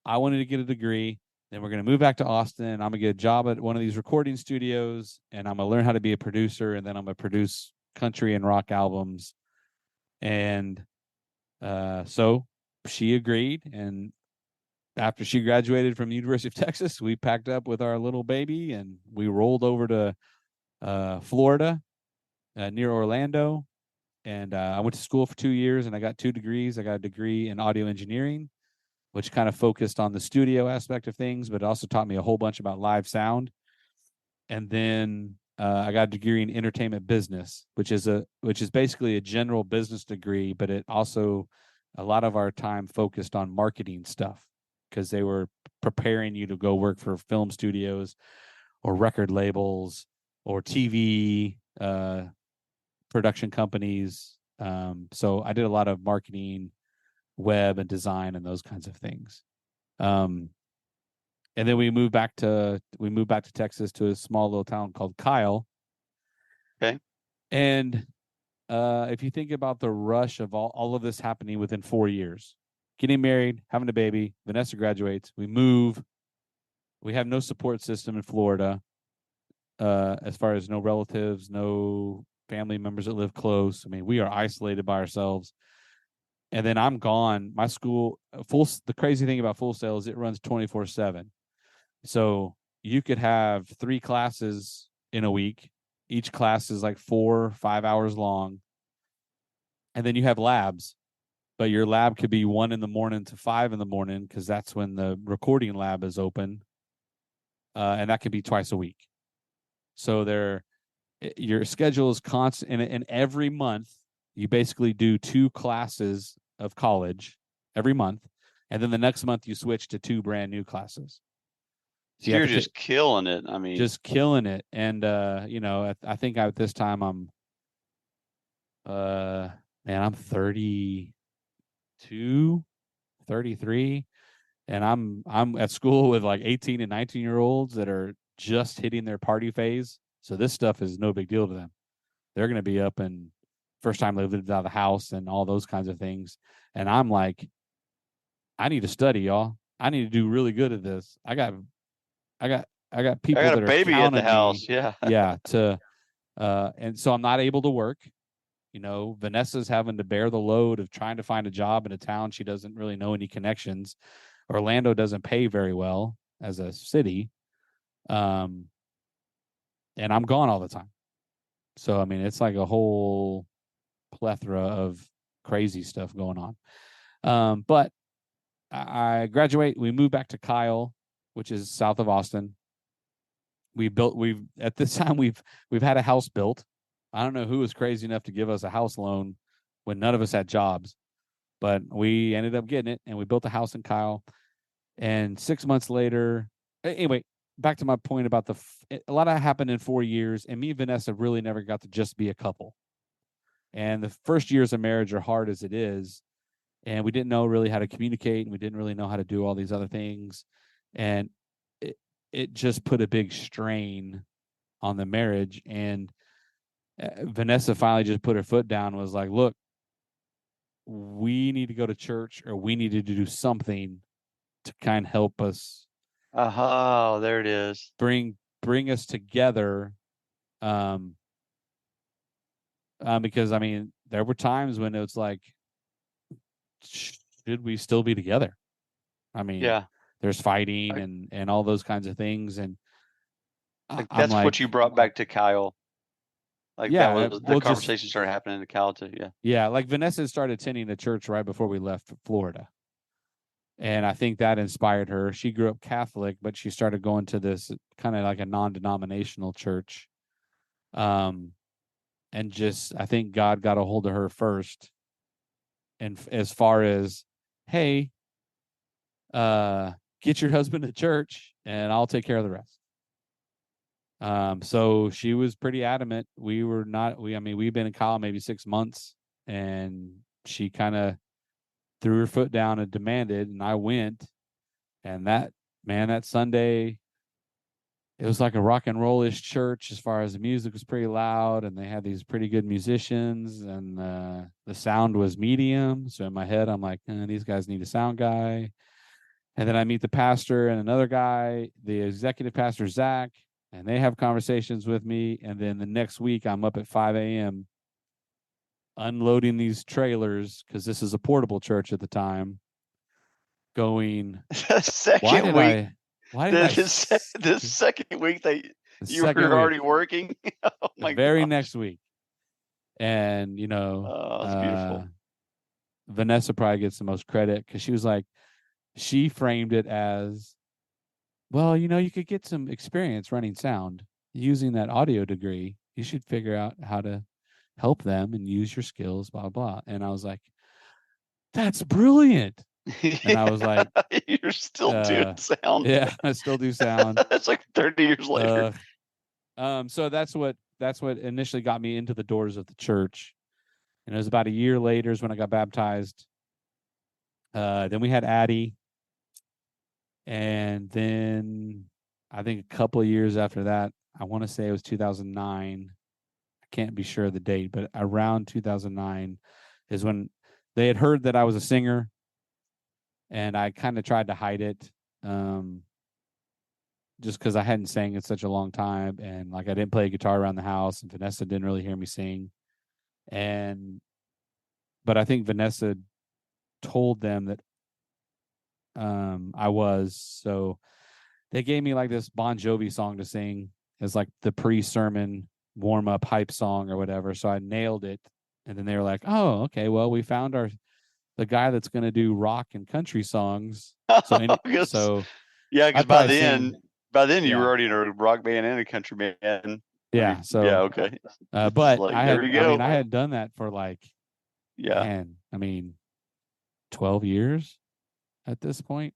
I wanted to get a degree. Then we're going to move back to Austin. I'm going to get a job at one of these recording studios, and I'm going to learn how to be a producer, and then I'm going to produce country and rock albums. And so she agreed. And after she graduated from the University of Texas, we packed up with our little baby, and we rolled over to Florida, near Orlando. And I went to school for 2 years, and I got 2 degrees. I got a degree in audio engineering, which kind of focused on the studio aspect of things, but it also taught me a whole bunch about live sound. And then I got a degree in entertainment business, which is basically a general business degree, but it also, a lot of our time focused on marketing stuff, because they were preparing you to go work for film studios or record labels or TV production companies. So I did a lot of marketing, web and design and those kinds of things. And then we moved back to Texas, to a small little town called Kyle. Okay. And if you think about the rush of all of this happening within 4 years, getting married, having a baby, Vanessa graduates, we move, we have no support system in Florida, as far as no relatives, no family members that live close. I mean, we are isolated by ourselves. And then I'm gone. My school, the crazy thing about Full Sail is it runs 24/7. So you could have 3 classes in a week. Each class is like 4 or 5 hours long. And then you have labs, but your lab could be 1 a.m. to 5 a.m, because that's when the recording lab is open. And that could be twice a week. So your schedule is constant. And every month you basically do 2 classes of college every month. And then the next month you switch to 2 brand new classes. So you're just killing it. I mean, just killing it. And, I think at this time I'm 32, 33. And I'm at school with like 18 and 19-year-olds that are just hitting their party phase. So this stuff is no big deal to them. They're going to be up and first time they lived out of the house and all those kinds of things. And I'm like, I need to study, y'all. I need to do really good at this. I got people that are baby at the house. Yeah. Yeah. And so I'm not able to work. Vanessa's having to bear the load of trying to find a job in a town she doesn't really know any connections. Orlando doesn't pay very well as a city. And I'm gone all the time. So, I mean, it's like a whole plethora of crazy stuff going on. But I graduate. We move back to Kyle, which is south of Austin. At this time we've had a house built. I don't know who was crazy enough to give us a house loan when none of us had jobs, but we ended up getting it, and we built a house in Kyle. And 6 months later, anyway, back to my point about a lot of happened in 4 years, and me and Vanessa really never got to just be a couple. And the first years of marriage are hard as it is, and we didn't know really how to communicate, and we didn't really know how to do all these other things, and it just put a big strain on the marriage. And Vanessa finally just put her foot down and was like, look, we need to go to church, or we needed to do something to kind of help us. Oh, there it is. Bring us together. Because I mean, there were times when it was like, should we still be together? I mean, yeah. there's fighting and all those kinds of things. And that's what you brought back to Kyle. Like that was the conversation started happening to Kyle too. Yeah. Yeah. Like Vanessa started attending a church right before we left Florida. And I think that inspired her. She grew up Catholic, but she started going to this kind of like a non-denominational church. And just, I think God got a hold of her first. And as far as, hey, get your husband to church and I'll take care of the rest. So she was pretty adamant. We've been in Kyle maybe 6 months, and she kind of threw her foot down and demanded, and I went. And that Sunday, it was like a rock and roll-ish church as far as the music was pretty loud, and they had these pretty good musicians, and the sound was medium. So in my head, I'm like, these guys need a sound guy. And then I meet the pastor and another guy, the executive pastor, Zach, and they have conversations with me. And then the next week, I'm up at 5 a.m. unloading these trailers, because this is a portable church at the time, going, the second week you were already working. Oh my God. Next week. And, that's beautiful. Vanessa probably gets the most credit, because she was like, she framed it as, well, you could get some experience running sound using that audio degree. You should figure out how to help them and use your skills, blah, blah. And I was like, that's brilliant. And I was like, you're still doing sound. Yeah, I still do sound. That's like 30 years later. So that's what initially got me into the doors of the church. And it was about a year later is when I got baptized. Then we had Addie. And then I think a couple of years after that, I want to say it was 2009. I can't be sure of the date, but around 2009 is when they had heard that I was a singer, and I kind of tried to hide it, just because I hadn't sang in such a long time, and like I didn't play guitar around the house, and Vanessa didn't really hear me sing. But I think Vanessa told them that I was, so they gave me like this Bon Jovi song to sing as like the pre-sermon warm-up hype song or whatever. So I nailed it. And then they were like, oh, okay, well, we found the guy that's going to do rock and country songs. So yeah, because by then you were already in a rock band and a country band. Yeah. Okay. But I had done that for 12 years at this point.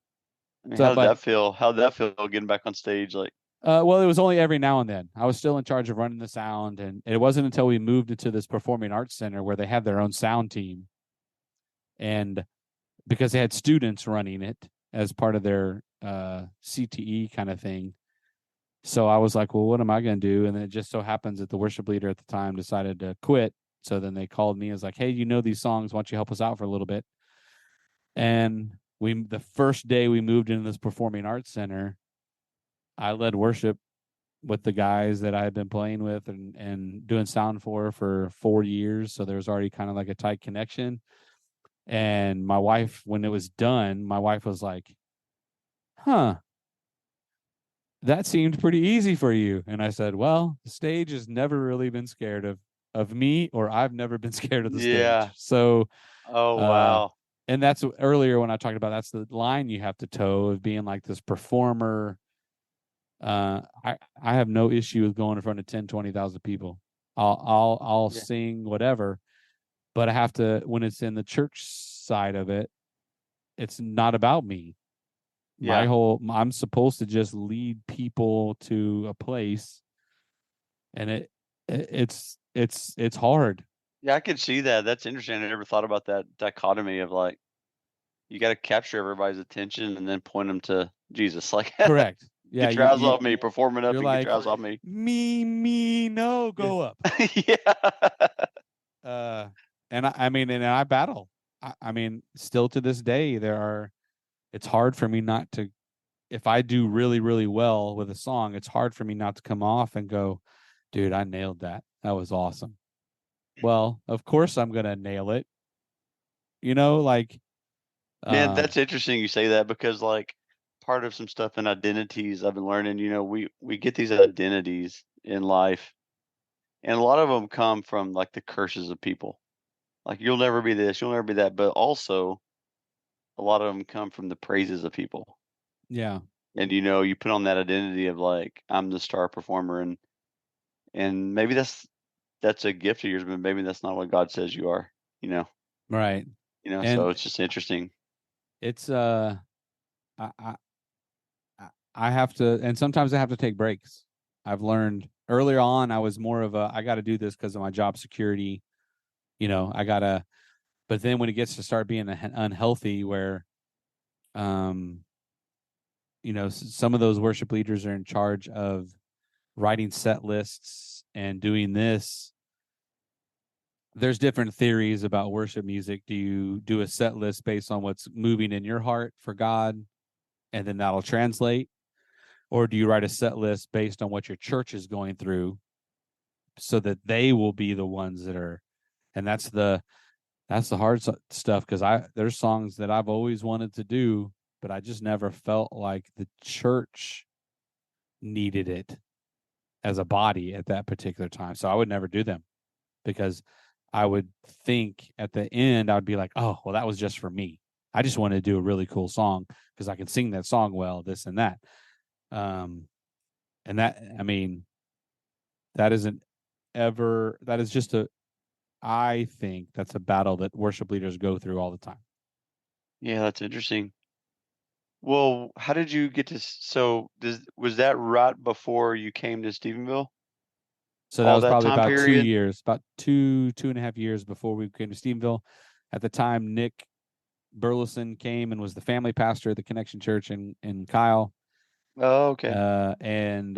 How'd that feel? How'd that feel getting back on stage? Well, it was only every now and then. I was still in charge of running the sound, and it wasn't until we moved into this performing arts center where they had their own sound team, and because they had students running it as part of their CTE kind of thing. So I was like, well, what am I going to do? And then it just so happens that the worship leader at the time decided to quit. So then they called me and was like, hey, these songs, why don't you help us out for a little bit? And the first day we moved into this performing arts center, I led worship with the guys that I had been playing with and doing sound for 4 years. So there was already kind of like a tight connection. And my wife, when it was done, my wife was like, that seemed pretty easy for you. And I said, well, the stage has never really been scared of me, or I've never been scared of the stage. So, wow. And that's earlier when I talked about, that's the line you have to toe of being like this performer. I have no issue with going in front of 10, 20,000 people. I'll sing whatever, but I have to, when it's in the church side of it, it's not about me. I'm supposed to just lead people to a place, and it's hard. Yeah, I could see that. That's interesting. I never thought about that dichotomy of like, you got to capture everybody's attention and then point them to Jesus. Correct. Yeah, get your eyes off me, performing up, and get your eyes off me. Me, no, go up. Yeah. And I battle. Still to this day, it's hard for me not to, if I do really, really well with a song, it's hard for me not to come off and go, dude, I nailed that. That was awesome. Well, of course I'm going to nail it. Man, that's interesting you say that, because part of some stuff in identities I've been learning. We get these identities in life, and a lot of them come from like the curses of people. Like you'll never be this, you'll never be that, but also a lot of them come from the praises of people. Yeah. And you put on that identity of like I'm the star performer, and maybe that's a gift of yours, but maybe that's not what God says you are. Right. So And it's just interesting. it's I I I have to, and sometimes I have to take breaks. I've learned earlier on I was more of I got to do this because of my job security. I gotta. But then when it gets to start being unhealthy, where some of those worship leaders are in charge of writing set lists and doing this. There's different theories about worship music. Do you do a set list based on what's moving in your heart for God, and then that'll translate? Or do you write a set list based on what your church is going through so that they will be the ones that are, and that's the hard stuff, because there's songs that I've always wanted to do, but I just never felt like the church needed it as a body at that particular time. So I would never do them, because I would think at the end, I would be like, oh, well, that was just for me. I just wanted to do a really cool song because I can sing that song well, this and that. And that, I mean, that is just I think that's a battle that worship leaders go through all the time. Yeah, that's interesting. Well, how did you get to? Was that right before you came to Stephenville? So that All was that probably time about 2 period? years, about two and a half years before we came to Stephenville. At the time, Nick Burleson came and was the family pastor at the Connection Church in Kyle. Oh, okay. And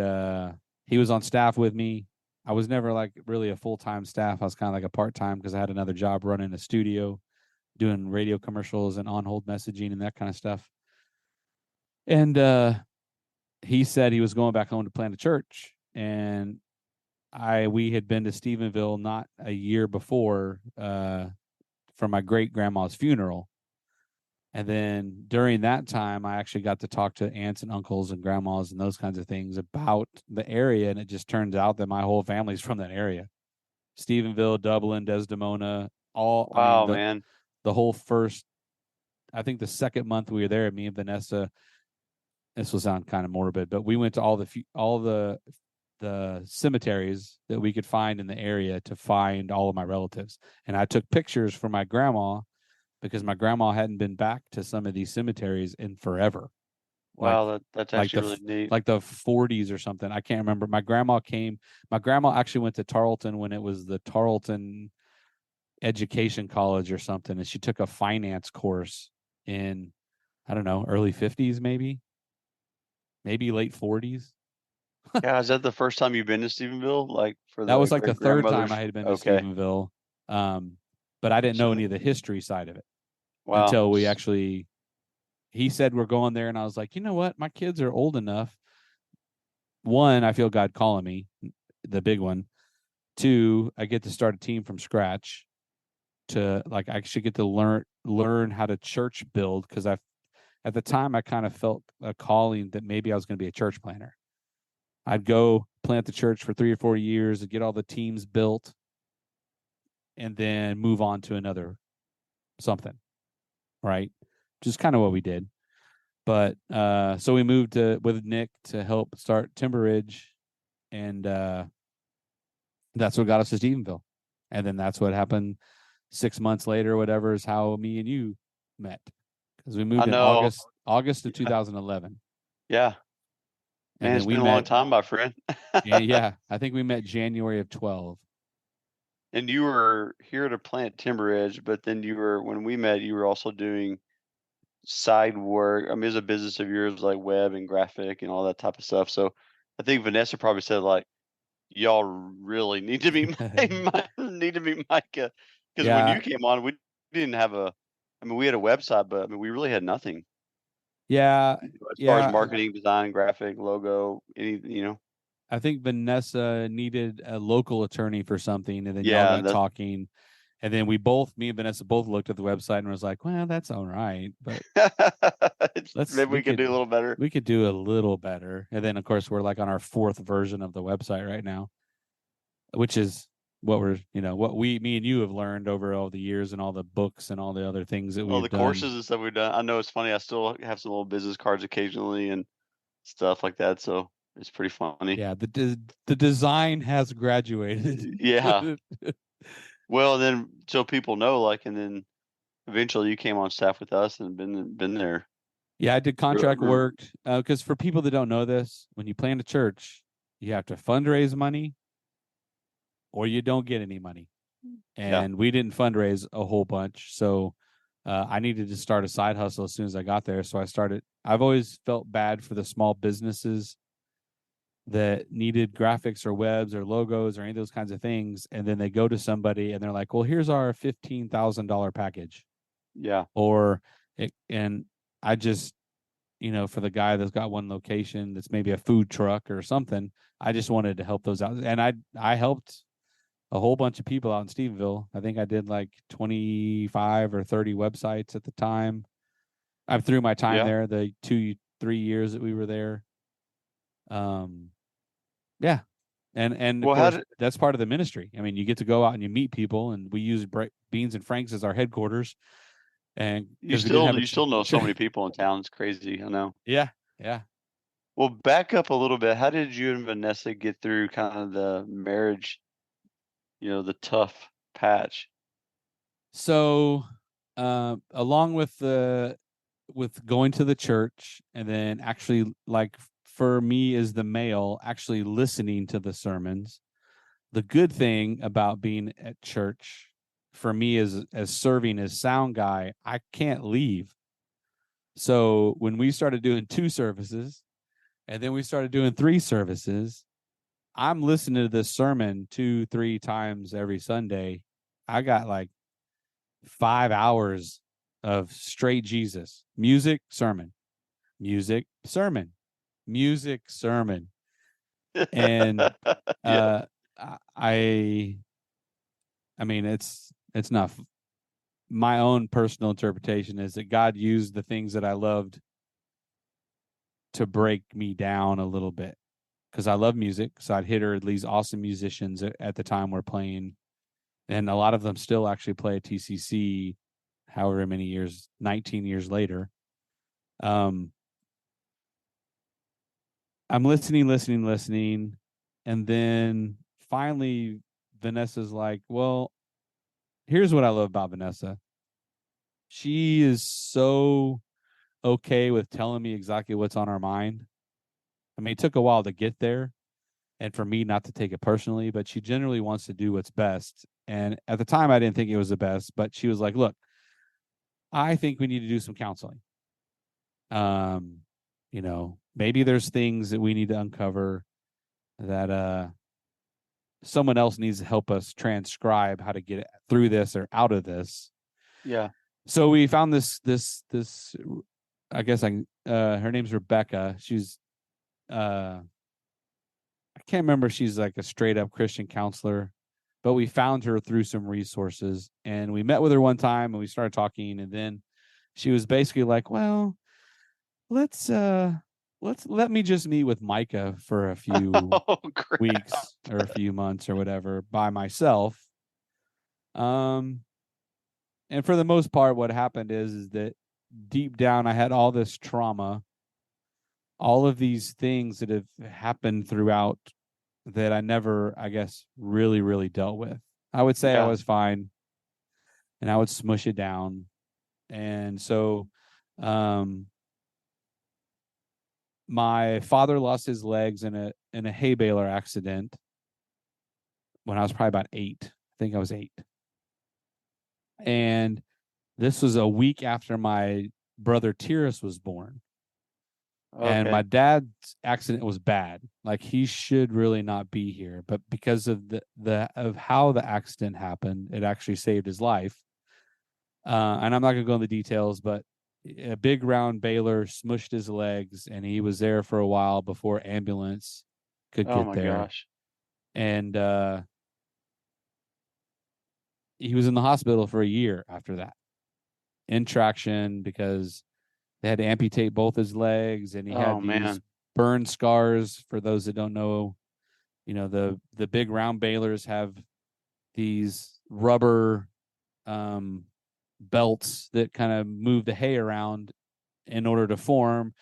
he was on staff with me. I was never like really a full-time staff. I was kind of like a part-time because I had another job running a studio, doing radio commercials and on-hold messaging and that kind of stuff. And he said he was going back home to plant a church, and we had been to Stephenville not a year before for my great grandma's funeral. And then during that time, I actually got to talk to aunts and uncles and grandmas and those kinds of things about the area. And it just turns out that my whole family's from that area. Stephenville, Dublin, Desdemona, Wow, man. the whole first, I think the second month we were there, me and Vanessa, this will sound kind of morbid, but we went to all the cemeteries that we could find in the area to find all of my relatives. And I took pictures for my grandma because my grandma hadn't been back to some of these cemeteries in forever. Wow, that's actually really neat. Like the 40s or something. I can't remember. My grandma actually went to Tarleton when it was the Tarleton Education College or something, and she took a finance course in, I don't know, early 50s, maybe late 40s. Yeah, is that the first time you've been to Stephenville? Like for That the was like the third time great-grandmother's? I had been to Okay. Stephenville. But I didn't know any of the history side of it until we actually, he said we're going there, and I was like, you know what? My kids are old enough. One, I feel God calling me, the big one. Two, I get to start a team from scratch to like I actually get to learn how to church build, because at the time I kind of felt a calling that maybe I was going to be a church planner. I'd go plant the church for 3 or 4 years and get all the teams built and then move on to another something, right? Just kind of what we did. But so we moved with Nick to help start Timber Ridge, and that's what got us to Stephenville. And then that's what happened 6 months later, or whatever, is how me and you met, because we moved in August of 2011. Yeah. And man, then it's been a long time, my friend. yeah, I think we met January of 12. And you were here to plant Timber Ridge, but then when we met, you were also doing side work. I mean, it's a business of yours, like web and graphic and all that type of stuff. So I think Vanessa probably said like, y'all really need to meet Micah, because when you came on, we didn't have we had a website, but we really had nothing. Yeah, as far as marketing, design, graphic, logo, anything. I think Vanessa needed a local attorney for something, and then y'all got talking, And then me and Vanessa both looked at the website and was like, well, that's all right, but maybe we could do a little better. We could do a little better. And then, of course, we're like on our 4th version of the website right now, which is what me and you have learned over all the years and all the books and all the other things that we've done. Courses and stuff we've done. I know it's funny. I still have some little business cards occasionally and stuff like that. So it's pretty funny. Yeah. The design has graduated. Yeah. Well, then so people know, like, and then eventually you came on staff with us and been there. Yeah, I did contract work because for people that don't know this, when you plant a church, you have to fundraise money or you don't get any money. And we didn't fundraise a whole bunch. So I needed to start a side hustle as soon as I got there. So I've always felt bad for the small businesses that needed graphics or webs or logos or any of those kinds of things. And then they go to somebody and they're like, well, here's our $15,000 package. Yeah. And I just, for the guy that's got one location that's maybe a food truck or something, I just wanted to help those out. And I helped a whole bunch of people out in Stephenville. I think I did like 25 or 30 websites at the time. I'm through my time there, the 2-3 years that we were there. Yeah. And of course, that's part of the ministry. I mean, you get to go out and you meet people, and we use Beans and Frank's as our headquarters. And you still know so many people in town. It's crazy. I know. Yeah. Well, back up a little bit. How did you and Vanessa get through kind of the marriage, the tough patch? So, along with going to the church, and then actually, like, for me as the male, actually listening to the sermons, the good thing about being at church for me as serving as sound guy, I can't leave. So when we started doing 2 services and then we started doing 3 services, I'm listening to this sermon 2-3 times every Sunday. I got like 5 hours of straight Jesus, music, sermon, music, sermon, music, sermon. And I mean, it's not my own personal interpretation is that God used the things that I loved to break me down a little bit, because I love music. So I'd hit her these awesome musicians at the time we're playing, and a lot of them still actually play at TCC, however many years, 19 years later. I'm listening, and then finally Vanessa's like, well, here's what I love about Vanessa. She is so okay with telling me exactly what's on her mind. I mean, it took a while to get there and for me not to take it personally, but she generally wants to do what's best. And at the time, I didn't think it was the best, but she was like, look, I think we need to do some counseling. Maybe there's things that we need to uncover that someone else needs to help us transcribe how to get through this or out of this. Yeah. So we found this I guess her name's Rebecca. She's I can't remember if she's like a straight up Christian counselor, but we found her through some resources, and we met with her one time and we started talking, and then she was basically like, well, let's let me just meet with Micah for a few weeks or a few months or whatever by myself. And for the most part, what happened is that deep down, I had all this trauma, all of these things that have happened throughout that I never, I guess, really, really dealt with. I would say I was fine, and I would smush it down. And so, my father lost his legs in a hay baler accident when I was probably about 8. I think I was 8. And this was a week after my brother Tyrus was born. Okay. And my dad's accident was bad. Like, he should really not be here, but because of of how the accident happened, it actually saved his life. And I'm not going to go into the details, but a big round baler smushed his legs, and he was there for a while before ambulance could get there. Oh my gosh. And he was in the hospital for a year after that, in traction, because they had to amputate both his legs, and he had these burn scars. For those that don't know, the big round balers have these rubber belts that kind of move the hay around in order to form,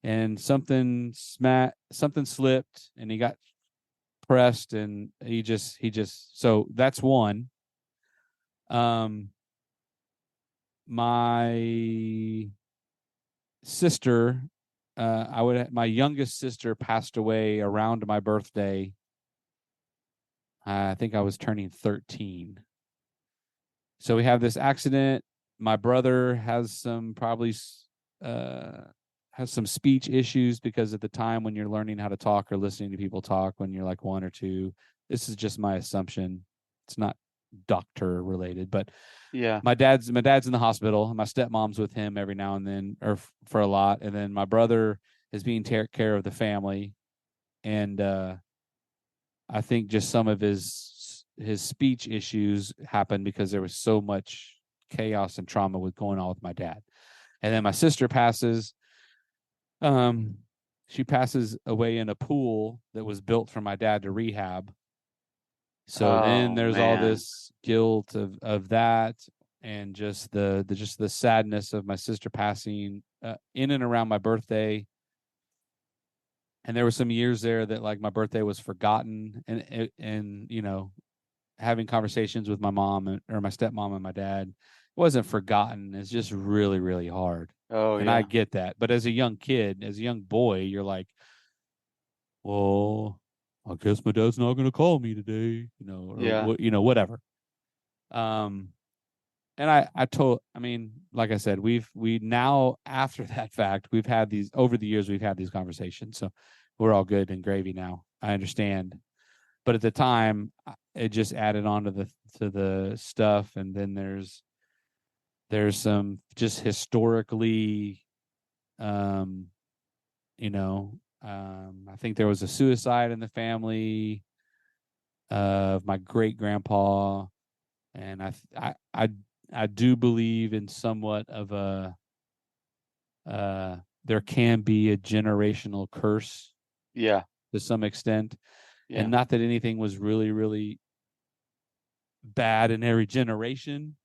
and something slipped, and he got pressed, and he just so that's one. My sister, my youngest sister passed away around my birthday. I think I was turning 13. So we have this accident. My brother has some speech issues, because at the time when you're learning how to talk or listening to people talk when you're like 1 or 2, this is just my assumption, it's not doctor related, but yeah, my dad's in the hospital. My stepmom's with him every now and then, or for a lot, and then my brother is being take care of the family, and I think just some of his speech issues happened because there was so much chaos and trauma going on with my dad. And then my sister passes. She passes away in a pool that was built for my dad to rehab. So then there's all this guilt of that, and just the sadness of my sister passing in and around my birthday. And there were some years there that like my birthday was forgotten, and having conversations with my mom or my stepmom and my dad, it wasn't forgotten. It's just really, really hard. And I get that. But as a young kid, as a young boy, you're like, well, I guess my dad's not going to call me today, whatever. And I mean, like I said, we now, after that fact, over the years, we've had these conversations. So we're all good and gravy now. I understand. But at the time, it just added on to the stuff. And then there's some just historically, I think there was a suicide in the family of my great grandpa. And I do believe in somewhat of there can be a generational curse. Yeah. To some extent. Yeah. And not that anything was really, really bad in every generation.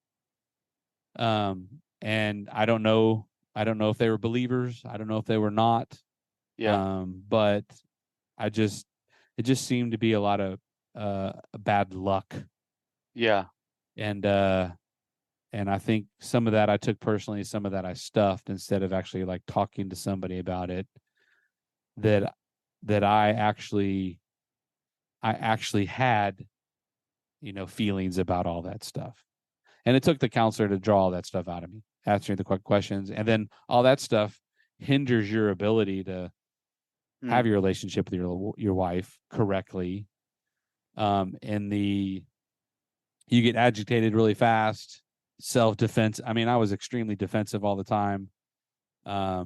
And I don't know if they were believers. I don't know if they were not. Yeah. But it just seemed to be a lot of bad luck. Yeah. And I think some of that I took personally, some of that I stuffed instead of actually like talking to somebody about it. That I actually had, feelings about all that stuff. And it took the counselor to draw all that stuff out of me, answering the quick questions. And then all that stuff hinders your ability to have your relationship with your wife correctly. You get agitated really fast, self-defense. I mean, I was extremely defensive all the time. I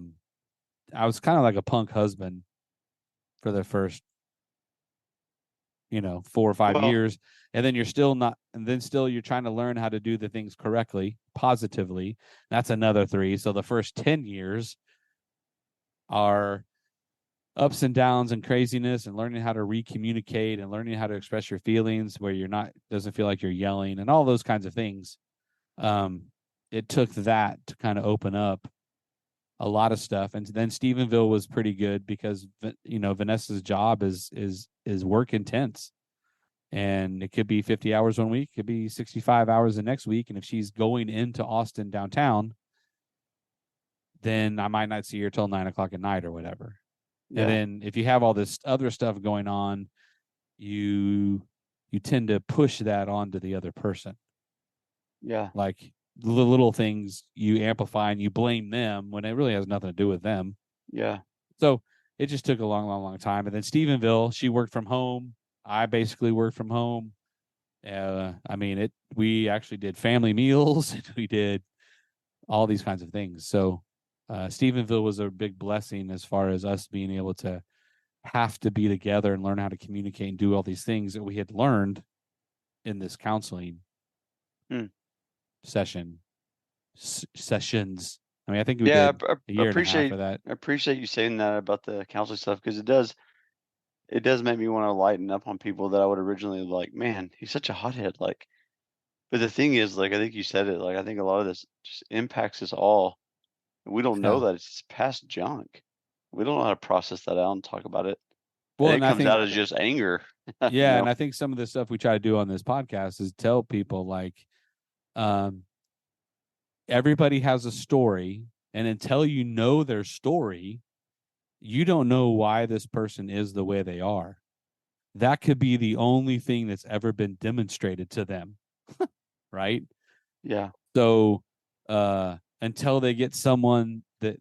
was kind of like a punk husband for the first 4 or 5 years, and then you're still you're trying to learn how to do the things correctly, positively. That's another 3. So the first 10 years are ups and downs and craziness, and learning how to recommunicate and learning how to express your feelings where doesn't feel like you're yelling and all those kinds of things. It took that to kind of open up a lot of stuff. And then Stephenville was pretty good because, Vanessa's job is work intense, and it could be 50 hours 1 week, it could be 65 hours the next week. And if she's going into Austin downtown, then I might not see her till 9:00 at night or whatever. Yeah. And then if you have all this other stuff going on, you tend to push that onto the other person. Yeah. Like the little things you amplify and you blame them when it really has nothing to do with them. Yeah. So it just took a long, long, long time. And then Stephenville, she worked from home. I basically worked from home. We actually did family meals. We did all these kinds of things. So Stephenville was a big blessing as far as us being able to have to be together and learn how to communicate and do all these things that we had learned in this counseling. sessions. I mean, I think we did a year and a half of that. I appreciate you saying that about the counseling stuff, because it does make me want to lighten up on people that I would originally like, man, he's such a hothead. Like, but the thing is, like, I think you said it, like, I think a lot of this just impacts us all. We don't know that it's past junk. We don't know how to process that out and talk about it. Well, and it comes out as just anger. Yeah. And I think some of the stuff we try to do on this podcast is tell people, like, everybody has a story, and until you know their story, you don't know why this person is the way they are. That could be the only thing that's ever been demonstrated to them. Right? Yeah. So until they get someone that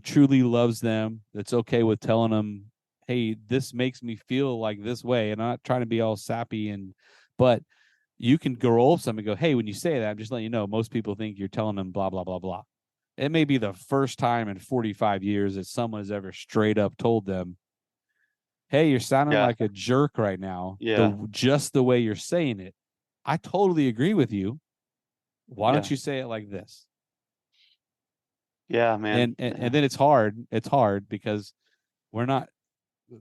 truly loves them, that's okay with telling them, hey, this makes me feel like this way, and I'm not trying to be all sappy, but you can grow up some and go, hey, when you say that, I'm just letting you know, most people think you're telling them blah, blah, blah, blah. It may be the first time in 45 years that someone has ever straight up told them, hey, you're sounding like a jerk right now. Just the way you're saying it. I totally agree with you. Why don't you say it like this? Yeah, man. And then it's hard. It's hard because we're not,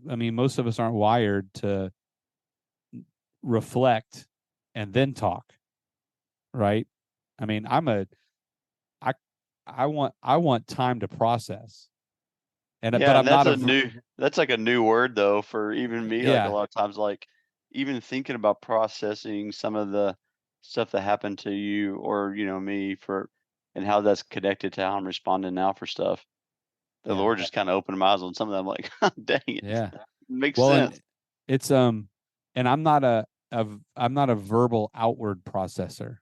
I mean, most of us aren't wired to reflect and then talk. Right? I mean, I want time to process. But I'm not that's like a new word though for even me. Like, a lot of times, like, even thinking about processing some of the stuff that happened to you or, me, and how that's connected to how I'm responding now for stuff. The Lord just kind of opened my eyes on some of them. Like, dang it. Yeah. Makes sense. It's, and I'm not a verbal outward processor.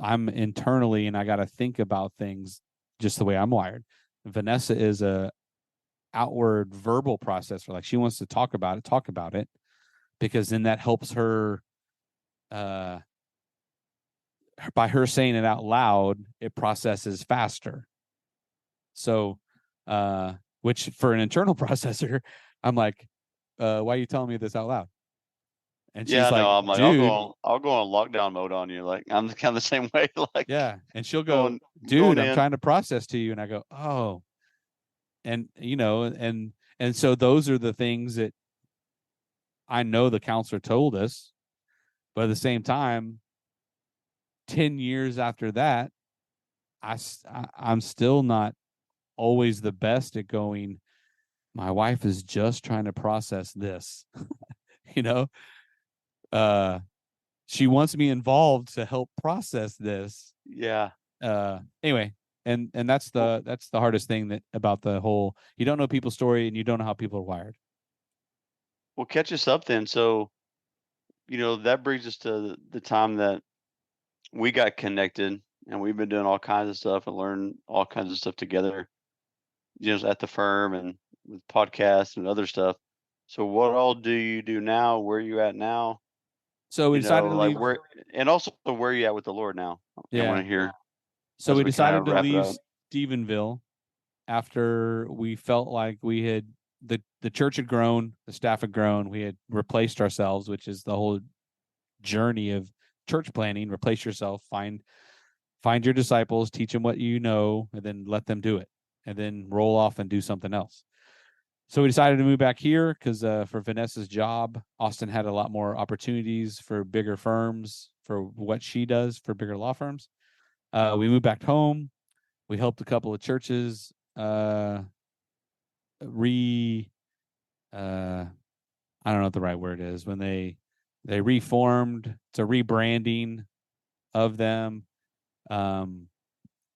I'm internally, and I got to think about things just the way I'm wired. Vanessa is a outward verbal processor. Like, she wants to talk about it, because then that helps her, by her saying it out loud, it processes faster. So, which for an internal processor, I'm like, why are you telling me this out loud? And she's like, I'm like, dude, I'll go on lockdown mode on you. Like, I'm kind of the same way. Like, and she'll go, dude, I'm trying to process to you. And I go, oh, and and so those are the things that I know the counselor told us, but at the same time, 10 years after that, I'm still not always the best at going, my wife is just trying to process this. She wants me involved to help process this. Anyway, and that's the hardest thing about the whole, you don't know people's story and you don't know how people are wired. Well, catch us up then. So, that brings us to the time that we got connected, and we've been doing all kinds of stuff and learn all kinds of stuff together, at the firm and with podcasts and other stuff. So what all do you do now? Where are you at now? So we decided to leave. And also, where are you at with the Lord now? I want to hear. So we decided to leave Stephenville after we felt like we had, the church had grown, the staff had grown, we had replaced ourselves, which is the whole journey of church planning. Replace yourself, find your disciples, teach them what you know, and then let them do it, and then roll off and do something else. So we decided to move back here because for Vanessa's job, Austin had a lot more opportunities for bigger firms for what she does for bigger law firms. We moved back home. We helped a couple of churches I don't know what the right word is, when they reformed. It's a rebranding of them.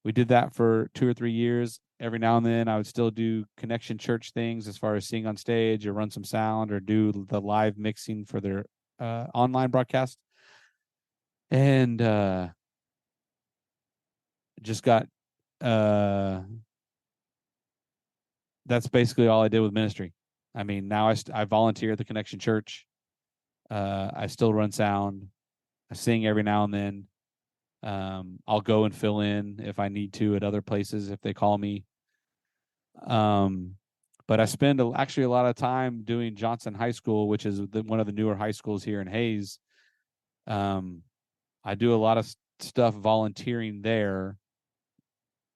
We did that for 2 or 3 years. Every now and then I would still do connection church things as far as sing on stage or run some sound or do the live mixing for their online broadcast. And just got that's basically all I did with ministry. I mean, now I volunteer at the Connection Church. I still run sound. I sing every now and then. I'll go and fill in if I need to at other places if they call me. But I spend actually a lot of time doing Johnson High School, which is one of the newer high schools here in Hayes. I do a lot of stuff volunteering there.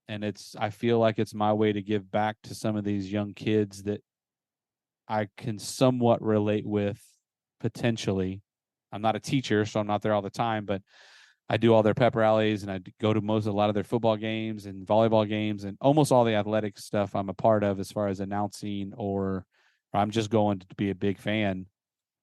And I feel like it's my way to give back to some of these young kids that I can somewhat relate with potentially. I'm not a teacher, so I'm not there all the time, but I do all their pep rallies and I go to a lot of their football games and volleyball games and almost all the athletic stuff I'm a part of as far as announcing, or I'm just going to be a big fan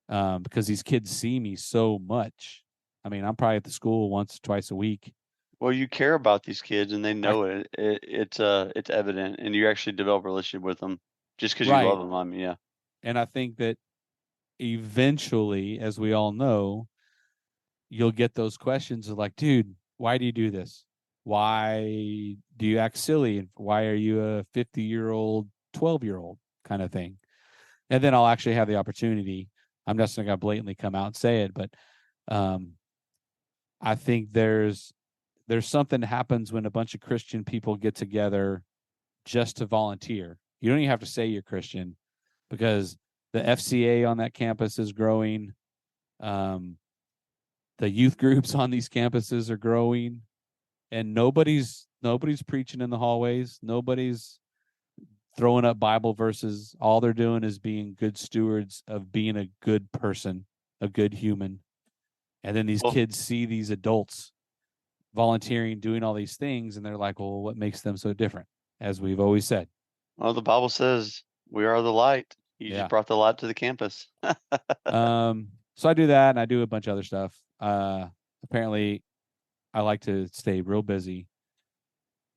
because these kids see me so much. I mean, I'm probably at the school once, twice a week. Well, you care about these kids and they know it's evident, and you actually develop a relationship with them just because you love them. I mean, yeah. And I think that eventually, as we all know, you'll get those questions of like, dude, why do you do this? Why do you act silly? And why are you a 50-year-old, 12-year-old kind of thing? And then I'll actually have the opportunity. I'm just not going to blatantly come out and say it, but I think there's something that happens when a bunch of Christian people get together just to volunteer. You don't even have to say you're Christian, because the FCA on that campus is growing. The youth groups on these campuses are growing, and nobody's preaching in the hallways. Nobody's throwing up Bible verses. All they're doing is being good stewards of being a good person, a good human. And then these kids see these adults volunteering, doing all these things, and they're like, well, what makes them so different? As we've always said. Well, the Bible says we are the light. You just brought the light to the campus. So I do that, and I do a bunch of other stuff. Apparently I like to stay real busy,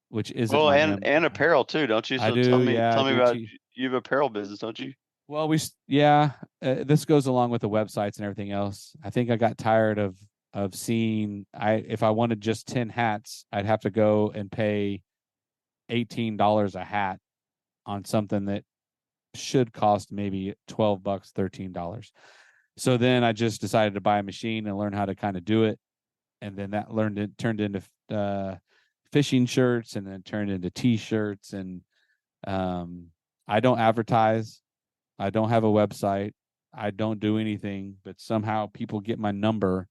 which isn't and apparel too, don't you? So I do, tell me about too. You have apparel business, don't you? Well, this goes along with the websites and everything else. I think I got tired of seeing, if I wanted just 10 hats, I'd have to go and pay $18 a hat on something that should cost maybe $12, $13. So then I just decided to buy a machine and learn how to kind of do it. And then that turned into fishing shirts, and then turned into t-shirts. And I don't advertise. I don't have a website. I don't do anything, but somehow people get my number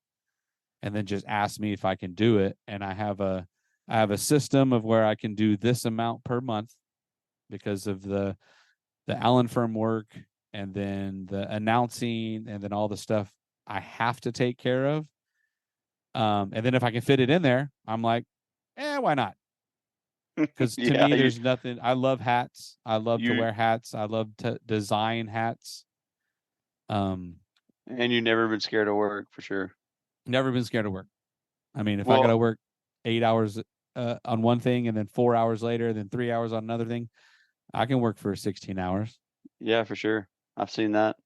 and then just ask me if I can do it. And I have a system of where I can do this amount per month because of the Allen firm work, and then the announcing, and then all the stuff I have to take care of. And then if I can fit it in there, I'm like, why not? Because to me, there's nothing. I love hats. I love to wear hats. I love to design hats. And you've never been scared of work, for sure. Never been scared of work. I mean, if I got to work 8 hours on one thing, and then 4 hours later, then 3 hours on another thing, I can work for 16 hours. Yeah, for sure. I've seen that.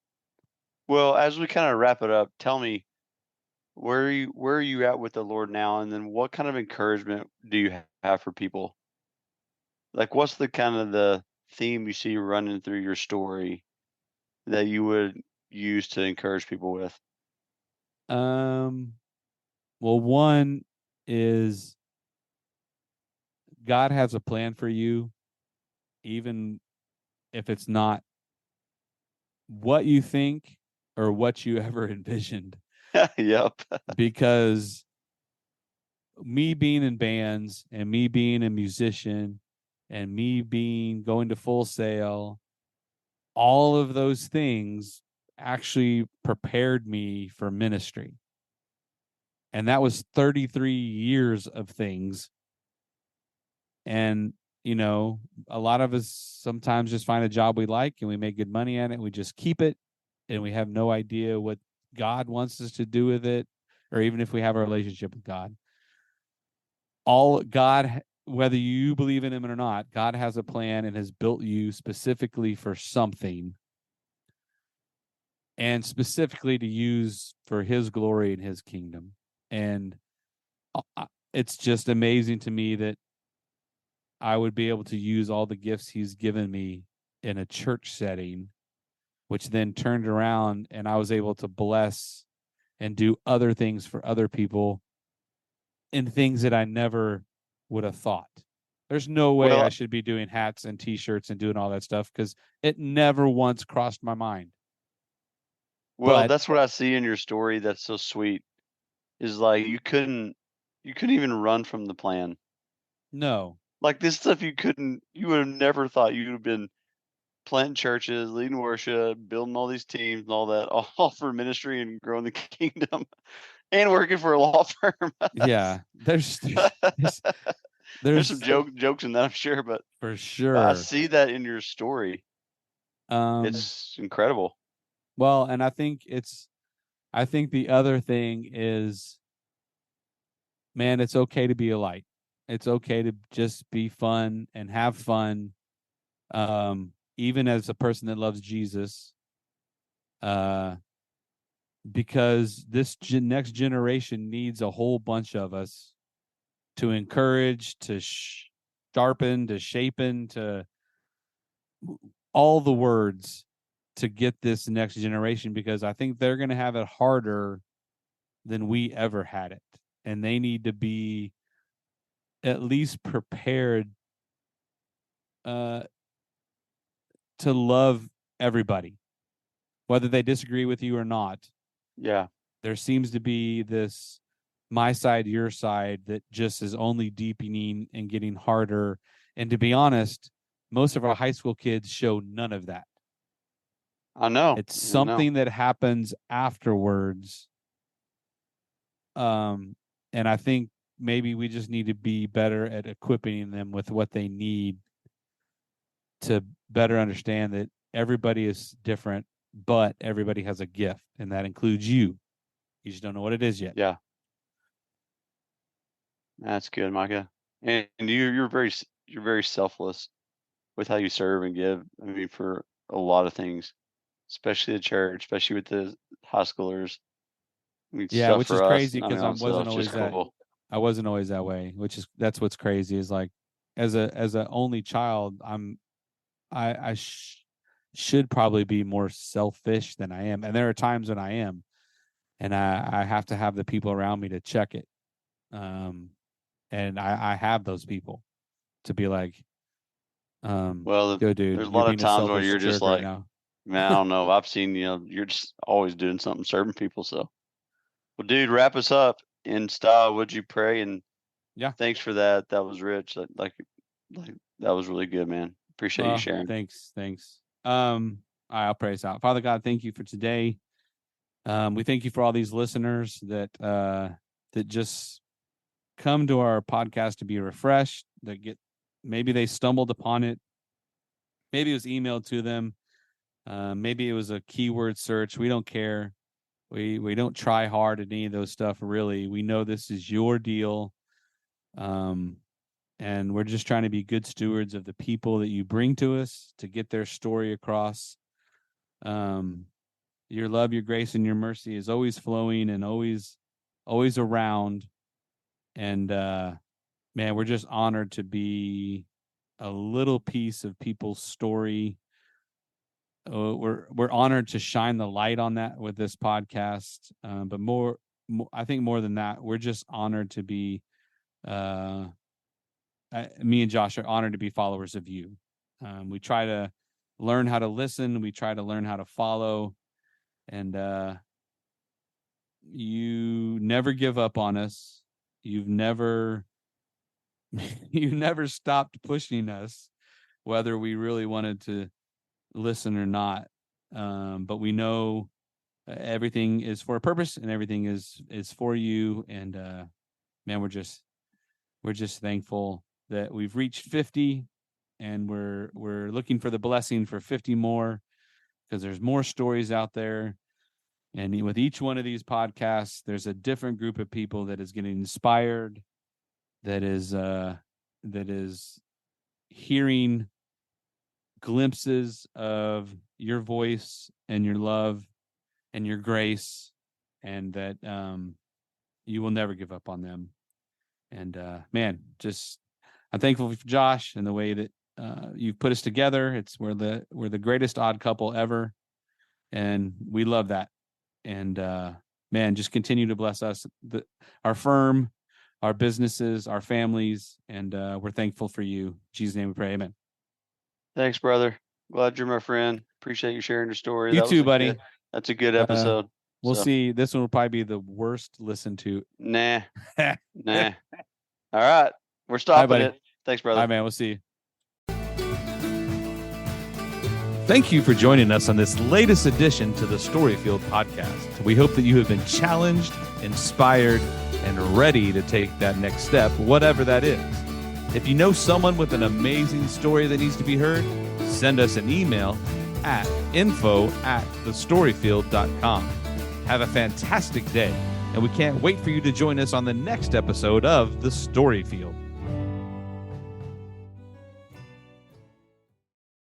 Well, as we kind of wrap it up, tell me, where are you at with the Lord now? And then what kind of encouragement do you have for people? Like, what's the kind of the theme you see running through your story that you would use to encourage people with? Well, one is God has a plan for you, even if it's not what you think or what you ever envisioned. Yep. Because me being in bands, and me being a musician, and me going to Full Sail, all of those things actually prepared me for ministry. And that was 33 years of things. And, a lot of us sometimes just find a job we like and we make good money at it. We just keep it, and we have no idea what God wants us to do with it, or even if we have a relationship with God. God, whether you believe in him or not, God has a plan and has built you specifically for something, and specifically to use for his glory and his kingdom. And it's just amazing to me that I would be able to use all the gifts he's given me in a church setting, which then turned around and I was able to bless and do other things for other people in things that I never would have thought. There's no way I should be doing hats and t-shirts and doing all that stuff, because it never once crossed my mind. Well, that's what I see in your story that's so sweet, is like you couldn't even run from the plan. No. Like this stuff you would have never thought you would have been planting churches, leading worship, building all these teams and all that, all for ministry and growing the kingdom and working for a law firm. Yeah. There's some jokes in that, I'm sure, but for sure. I see that in your story. It's incredible. Well, and I think the other thing is, man, it's okay to be a light. It's okay to just be fun and have fun. Even as a person that loves Jesus, because this next generation needs a whole bunch of us to encourage, to sharpen, to shapen, to all the words to get this next generation, because I think they're going to have it harder than we ever had it. And they need to be at least prepared to love everybody, whether they disagree with you or not. Yeah. There seems to be this my side, your side that just is only deepening and getting harder. And to be honest, most of our high school kids show none of that. I know. It's something that happens afterwards. And I think maybe we just need to be better at equipping them with what they need to better understand that everybody is different, but everybody has a gift, and that includes you. You just don't know what it is yet. Yeah. That's good, Micah. And you're very selfless with how you serve and give. I mean, for a lot of things, especially the church, especially with the high schoolers. I mean, yeah, which is crazy because I wasn't always that way. That's what's crazy is like, as a only child, I should probably be more selfish than I am, and there are times when I am, and I have to have the people around me to check it. And I have those people to be like, well, dude, there's a lot of times where you're just like, right now. Man, I don't know. I've seen, you're just always doing something, serving people. So, well, dude, wrap us up in style. Would you pray? And yeah, thanks for that. That was rich. Like that was really good, man. Appreciate you sharing. Thanks. I'll pray us out. Father God, thank you for today. We thank you for all these listeners that just come to our podcast to be refreshed, maybe they stumbled upon it. Maybe it was emailed to them. Maybe it was a keyword search. We don't care. We don't try hard at any of those stuff, really. We know this is your deal. And we're just trying to be good stewards of the people that you bring to us to get their story across. Your love, your grace, and your mercy is always flowing and always around. And man, we're just honored to be a little piece of people's story. We're honored to shine the light on that with this podcast. But more, I think more than that, we're just honored to be. Me and Josh are honored to be followers of you. We try to learn how to listen. We try to learn how to follow, and you never give up on us. You've never stopped pushing us, whether we really wanted to listen or not. But we know everything is for a purpose, and everything is for you. And man, we're just thankful that we've reached 50, and we're looking for the blessing for 50 more, because there's more stories out there. And with each one of these podcasts, there's a different group of people that is getting inspired, that is hearing glimpses of your voice and your love and your grace, and that you will never give up on them. And man, I'm thankful for Josh and the way that you've put us together. We're the greatest odd couple ever, and we love that. And man, just continue to bless us, our firm, our businesses, our families, and we're thankful for you. In Jesus' name we pray, amen. Thanks, brother. Glad you're my friend. Appreciate you sharing your story. You too, buddy. That's a good episode. We'll see. This one will probably be the worst listened to. Nah. Nah. All right. We're stopping it. Thanks, brother. All right, man. We'll see you. Thank you for joining us on this latest edition to the Storyfield podcast. We hope that you have been challenged, inspired, and ready to take that next step, whatever that is. If you know someone with an amazing story that needs to be heard, send us an email at info@thestoryfield.com. Have a fantastic day, and we can't wait for you to join us on the next episode of The Storyfield.